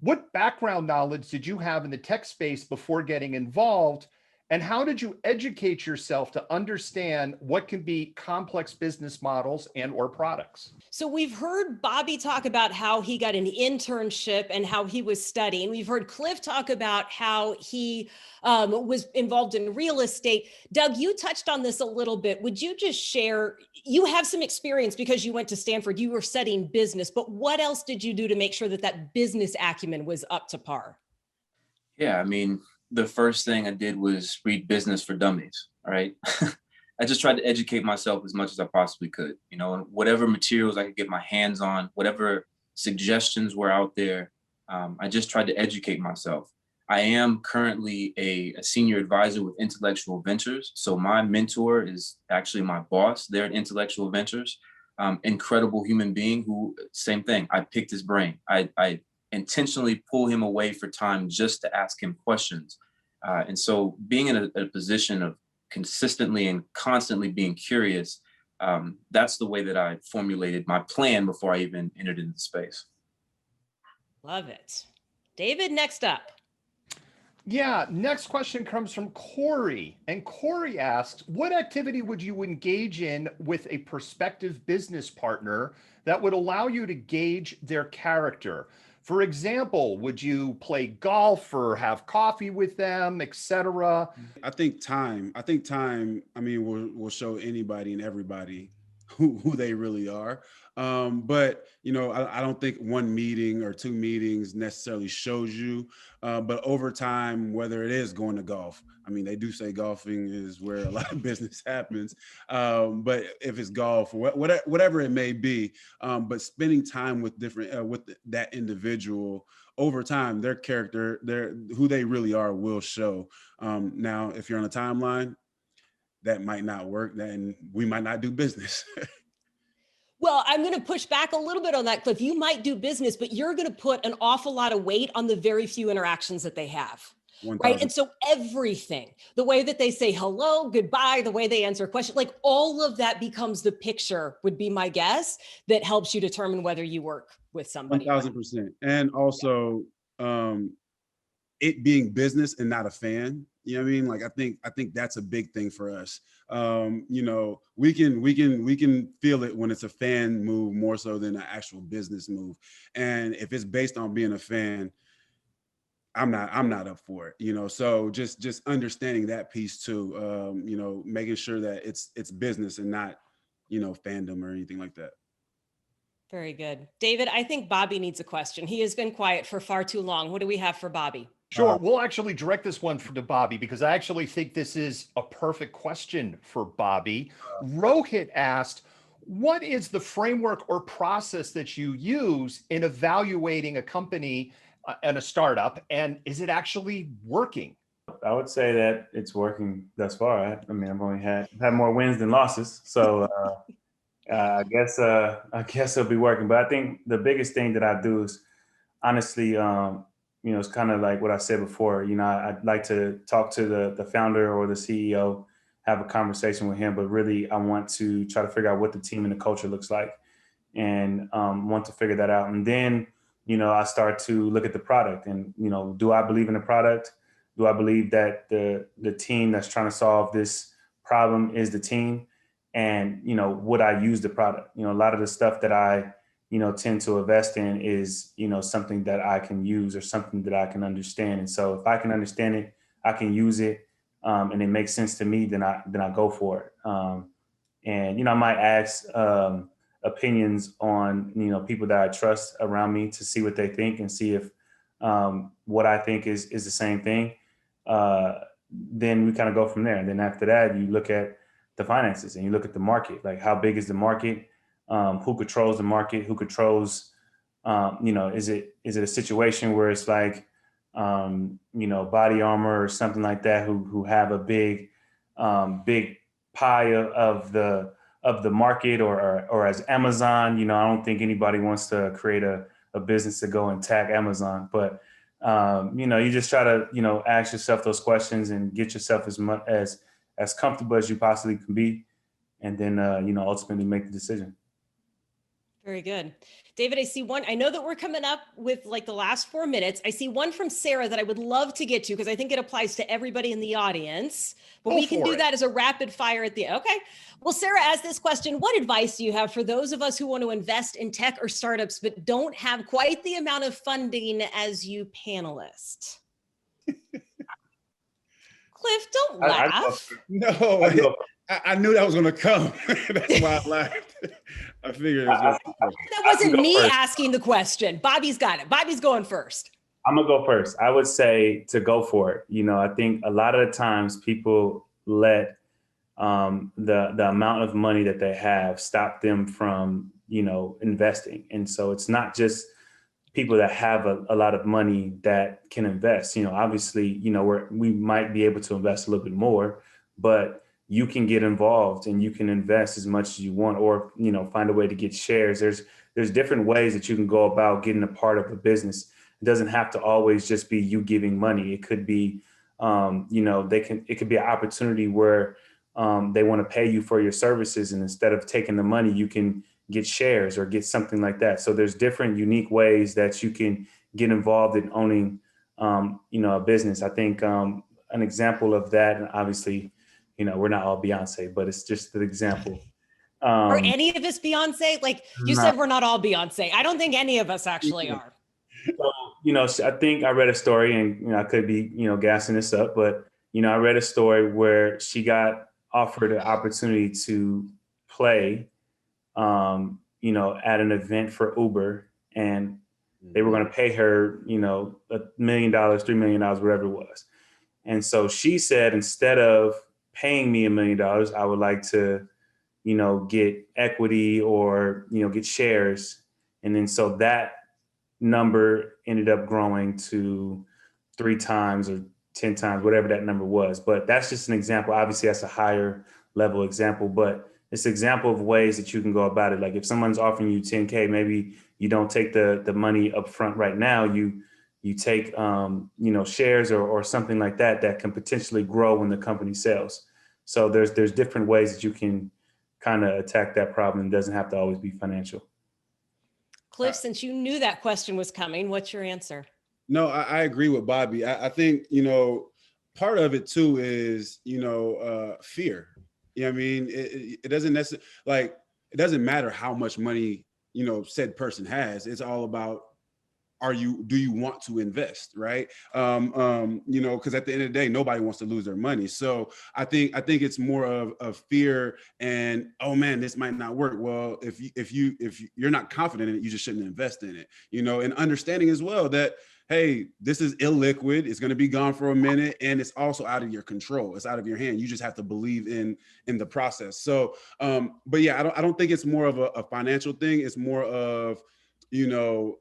What background knowledge did you have in the tech space before getting involved? And how did you educate yourself to understand what can be complex business models and or products? So we've heard Bobby talk about how he got an internship and how he was studying. We've heard Cliff talk about how he was involved in real estate. Doug, you touched on this a little bit. Would you just share, you have some experience because you went to Stanford, you were studying business, but what else did you do to make sure that that business acumen was up to par? Yeah, I mean, the first thing I did was read Business for Dummies, all right? I just tried to educate myself as much as I possibly could, and whatever materials I could get my hands on, whatever suggestions were out there, I just tried to educate myself. I am currently a senior advisor with Intellectual Ventures. So my mentor is actually my boss there at Intellectual Ventures. Incredible human being who, same thing, I picked his brain. I intentionally pull him away for time just to ask him questions. And so being in a position of consistently and constantly being curious, that's the way that I formulated my plan before I even entered into the space. Love it. David, next up. Yeah, next question comes from Corey. And Corey asks, what activity would you engage in with a prospective business partner that would allow you to gauge their character? For example, would you play golf or have coffee with them, etc.? I think time, will show anybody and everybody who they really are. But, I don't think one meeting or 2 meetings necessarily shows you, but over time, whether it is going to golf, they do say golfing is where a lot of business happens. But if it's golf, whatever it may be, but spending time with that individual over time, their character, who they really are will show. Now, if you're on a timeline, that might not work, then we might not do business. Well, I'm going to push back a little bit on that, Cliff. You might do business, but you're going to put an awful lot of weight on the very few interactions that they have. 1,000. Right. And so everything, the way that they say hello, goodbye, the way they answer questions, like all of that becomes the picture, would be my guess, that helps you determine whether you work with somebody. 1,000%. And also it being business and not a fan. You know what I mean? Like, I think that's a big thing for us. We can feel it when it's a fan move more so than an actual business move. And if it's based on being a fan, I'm not up for it, so just understanding that piece too, making sure that it's business and not, fandom or anything like that. Very good. David, I think Bobby needs a question. He has been quiet for far too long. What do we have for Bobby? Sure. We'll actually direct this one to Bobby because I actually think this is a perfect question for Bobby. Rohit asked, what is the framework or process that you use in evaluating a company and a startup? And is it actually working? I would say that it's working thus far. I've only had more wins than losses. So I guess it'll be working. But I think the biggest thing that I do is honestly, it's kind of like what I said before. I'd like to talk to the founder or the CEO, have a conversation with him, but really I want to try to figure out what the team and the culture looks like and want to figure that out. And then, I start to look at the product and, do I believe in the product? Do I believe that the team that's trying to solve this problem is the team? and, you know, would I use the product? You know, a lot of the stuff that I, you know, tend to invest in is, you know, something that I can use or something that I can understand. And so if I can understand it, I can use it, and it makes sense to me, then I go for it. And, you know, I might ask opinions on, you know, people that I trust around me to see what they think and see if what I think is the same thing. Then we kind of go from there. And then after that, you look at the finances and you look at the market, like how big is the market? Who controls the market? Who controls, you know, is it a situation where it's like, you know, Body Armor or something like that, who have a big pie of the market, or as Amazon? You know, I don't think anybody wants to create a business to go and attack Amazon, but you know, you just try to, you know, ask yourself those questions and get yourself as comfortable as you possibly can be, and then you know, ultimately make the decision. Very good. David, I see one. I know that we're coming up with like the last 4 minutes. I see one from Sarah that I would love to get to because I think it applies to everybody in the audience, but we can do that as a rapid fire at the, okay. Well, Sarah asked this question: what advice do you have for those of us who want to invest in tech or startups, but don't have quite the amount of funding as you panelists? Cliff, don't laugh. I knew that was going to come. That's why I laughed. I figured it was going to come. That wasn't me asking the question. Bobby's got it. Bobby's going first. I'm going to go first. I would say to go for it. You know, I think a lot of the times people let the amount of money that they have stop them from, you know, investing. And so it's not just people that have a lot of money that can invest. You know, obviously, you know, we might be able to invest a little bit more, but you can get involved and you can invest as much as you want, or, you know, find a way to get shares. There's different ways that you can go about getting a part of a business. It doesn't have to always just be you giving money. It could be, you know, it could be an opportunity where they want to pay you for your services, and instead of taking the money, you can get shares or get something like that. So there's different unique ways that you can get involved in owning, you know, a business. I think an example of that, and obviously, you know, we're not all Beyonce, but it's just an example. Are any of us Beyonce? Like you said, we're not all Beyonce. I don't think any of us actually are. So, you know, I think I read a story, and, you know, I could be, you know, gassing this up, but, you know, I read a story where she got offered an opportunity to play, you know, at an event for Uber, and they were going to pay her, you know, $1 million, $3 million, whatever it was. And so she said, instead of paying me $1 million, I would like to, you know, get equity or, you know, get shares. And then so that number ended up growing to 3 times or 10 times, whatever that number was. But that's just an example. Obviously, that's a higher level example, but it's an example of ways that you can go about it. Like if someone's offering you 10K, maybe you don't take the money up front right now. You take, you know, shares or something like that can potentially grow when the company sells. So there's different ways that you can kind of attack that problem. It doesn't have to always be financial. Cliff, since you knew that question was coming, what's your answer? No, I agree with Bobby. I think, you know, part of it too is, you know, fear. You know what I mean? It doesn't necessarily, like, it doesn't matter how much money, you know, said person has. It's all about, do you want to invest, right? You know, because at the end of the day, nobody wants to lose their money. So I think it's more of fear and, oh man, this might not work. Well, if you're not confident in it, you just shouldn't invest in it. You know, and understanding as well that, hey, this is illiquid. It's going to be gone for a minute, and it's also out of your control. It's out of your hand. You just have to believe in the process. So, but yeah, I don't think it's more of a financial thing. It's more of, you know,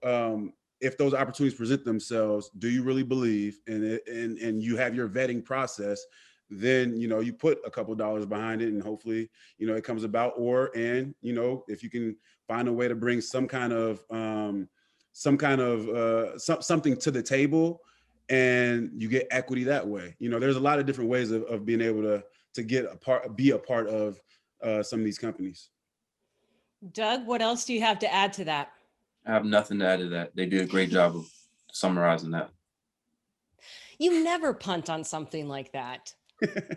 if those opportunities present themselves, do you really believe in it, and you have your vetting process, then, you know, you put a couple dollars behind it, and hopefully, you know, it comes about. And, you know, if you can find a way to bring something to the table, and you get equity that way. You know, there's a lot of different ways of being able to be a part of some of these companies. Doug, what else do you have to add to that? I have nothing to add to that. They did a great job of summarizing that. You never punt on something like that.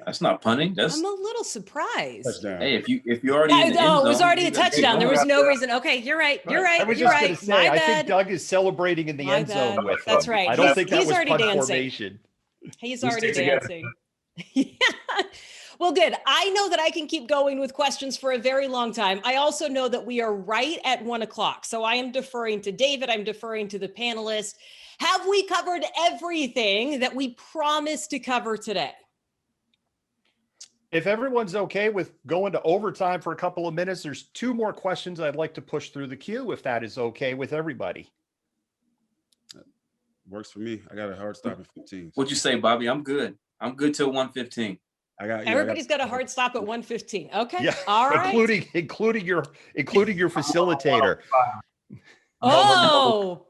That's not punting. That's I'm a little surprised. Touchdown. hey, if you're already in the end Oh, it was zone, already a you gotta keep touchdown. There going. was no reason. Okay, you're right. You're Right. right. I was You're just going right. to say, My I think bad. Doug is celebrating in the My end zone bad. with That's them. right. I don't He's- think that he's was already punt dancing. formation. He's We already stick together. dancing. Yeah. Well, good. I know that I can keep going with questions for a very long time. I also know that we are right at 1 o'clock. So I am deferring to David. I'm deferring to the panelists. Have we covered everything that we promised to cover today? If everyone's okay with going to overtime for a couple of minutes, there's 2 more questions I'd like to push through the queue, if that is okay with everybody. Works for me. I got a hard stop at 15. What'd you say, Bobby? I'm good. I'm good till 1:15. Everybody's got a hard stop at 1:15. Okay. Yeah, All right. including your facilitator. Oh,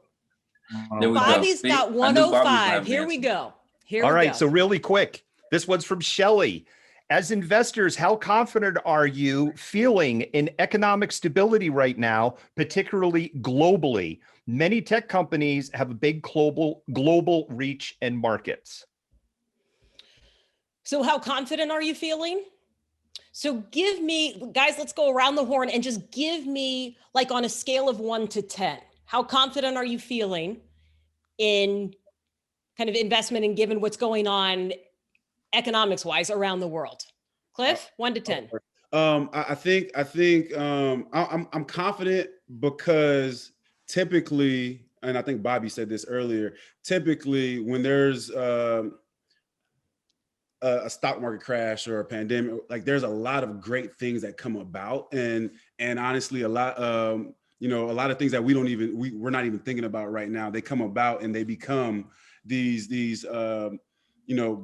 There we go. Bobby's See, got I knew Bobby was gonna 105. have an Here we answer. go. Here All we right, go. so really quick, this one's from Shelley. As investors, how confident are you feeling in economic stability right now, particularly globally? Many tech companies have a big global reach and markets. So how confident are you feeling? So give me, guys, let's go around the horn and just give me, like, on a scale of 1 to 10, how confident are you feeling in kind of investment and given what's going on economics wise around the world? Cliff, 1 to 10. I think I'm confident because typically, and I think Bobby said this earlier, typically when there's a stock market crash or a pandemic, like there's a lot of great things that come about, and honestly, a lot of things that we're not even thinking about right now. They come about and they become these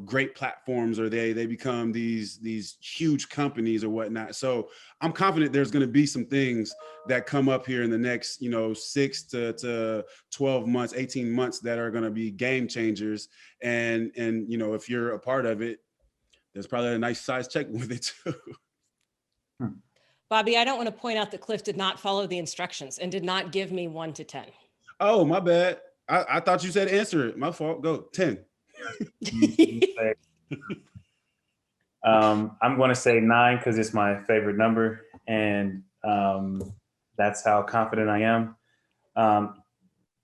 great platforms, or they become these huge companies or whatnot. So I'm confident there's going to be some things that come up here in the next 6 to 12 months, 18 months that are going to be game changers. And if you're a part of it, there's probably a nice size check with it too. Bobby, I don't want to point out that Cliff did not follow the instructions and did not give me 1 to 10. Oh, my bad. I thought you said answer it. My fault. Go 10. I'm going to say 9 because it's my favorite number, and that's how confident I am.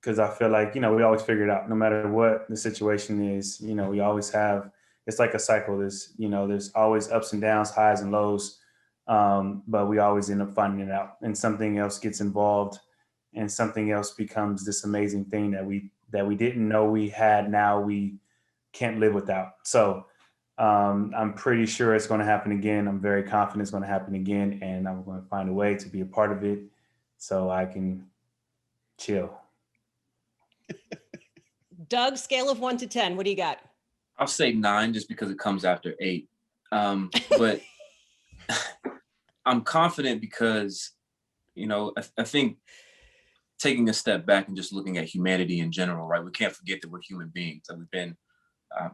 Because I feel like we always figure it out, no matter what the situation is. We always have. It's like a cycle. There's always ups and downs, highs and lows, but we always end up finding it out, and something else gets involved, and something else becomes this amazing thing that we didn't know we had. Now we can't live without. So I'm pretty sure it's going to happen again. I'm very confident it's going to happen again, and I'm going to find a way to be a part of it so I can chill. Doug, scale of 1 to 10, what do you got? I'll say 9 just because it comes after 8. But I'm confident because, I think taking a step back and just looking at humanity in general, right? We can't forget that we're human beings, that we've been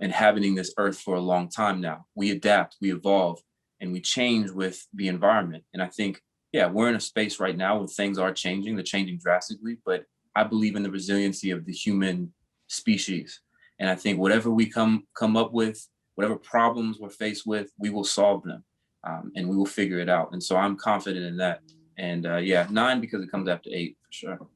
inhabiting this earth for a long time now. We adapt, we evolve, and we change with the environment. And I think, we're in a space right now where things are changing. They're changing drastically, but I believe in the resiliency of the human species. And I think whatever we come up with, whatever problems we're faced with, we will solve them, and we will figure it out. And so I'm confident in that. And 9 because it comes after 8 for sure.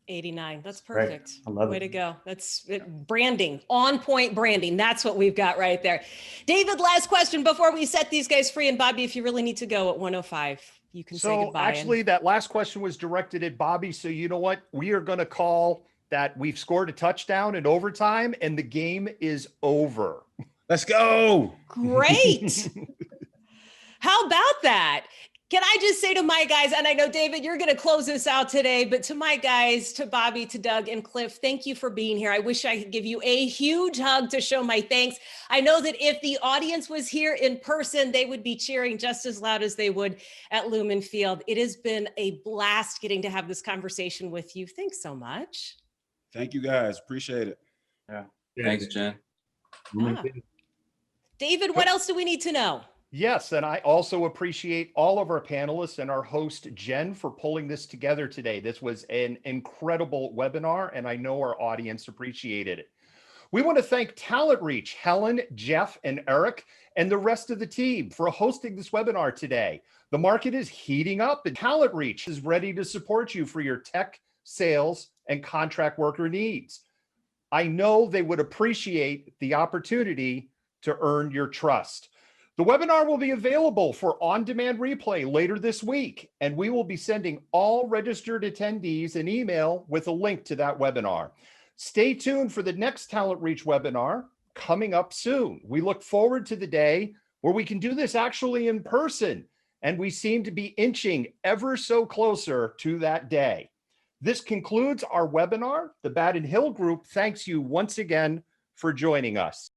89. That's Right. perfect. I love Way it. to go. That's it. Branding, on point branding. That's what we've got right there. David, last question before we set these guys free. And Bobby, if you really need to go at 1:05, you can say So goodbye. actually, that last question was directed at Bobby. So you know what? We are going to call that we've scored a touchdown in overtime and the game is over. Let's go. Great. How about that? Can I just say to my guys, and I know, David, you're going to close this out today, but to my guys, to Bobby, to Doug, and Cliff, thank you for being here. I wish I could give you a huge hug to show my thanks. I know that if the audience was here in person, they would be cheering just as loud as they would at Lumen Field. It has been a blast getting to have this conversation with you. Thanks so much. Thank you, guys. Appreciate it. Thanks, Jen. David, what else do we need to know? Yes, and I also appreciate all of our panelists and our host, Jen, for pulling this together today. This was an incredible webinar, and I know our audience appreciated it. We want to thank TalentReach, Helen, Jeff, and Eric, and the rest of the team for hosting this webinar today. The market is heating up, and TalentReach is ready to support you for your tech, sales, and contract worker needs. I know they would appreciate the opportunity to earn your trust. The webinar will be available for on-demand replay later this week, and we will be sending all registered attendees an email with a link to that webinar. Stay tuned for the next TalentReach webinar coming up soon. We look forward to the day where we can do this actually in person, and we seem to be inching ever so closer to that day. This concludes our webinar. The Badon Hill Group thanks you once again for joining us.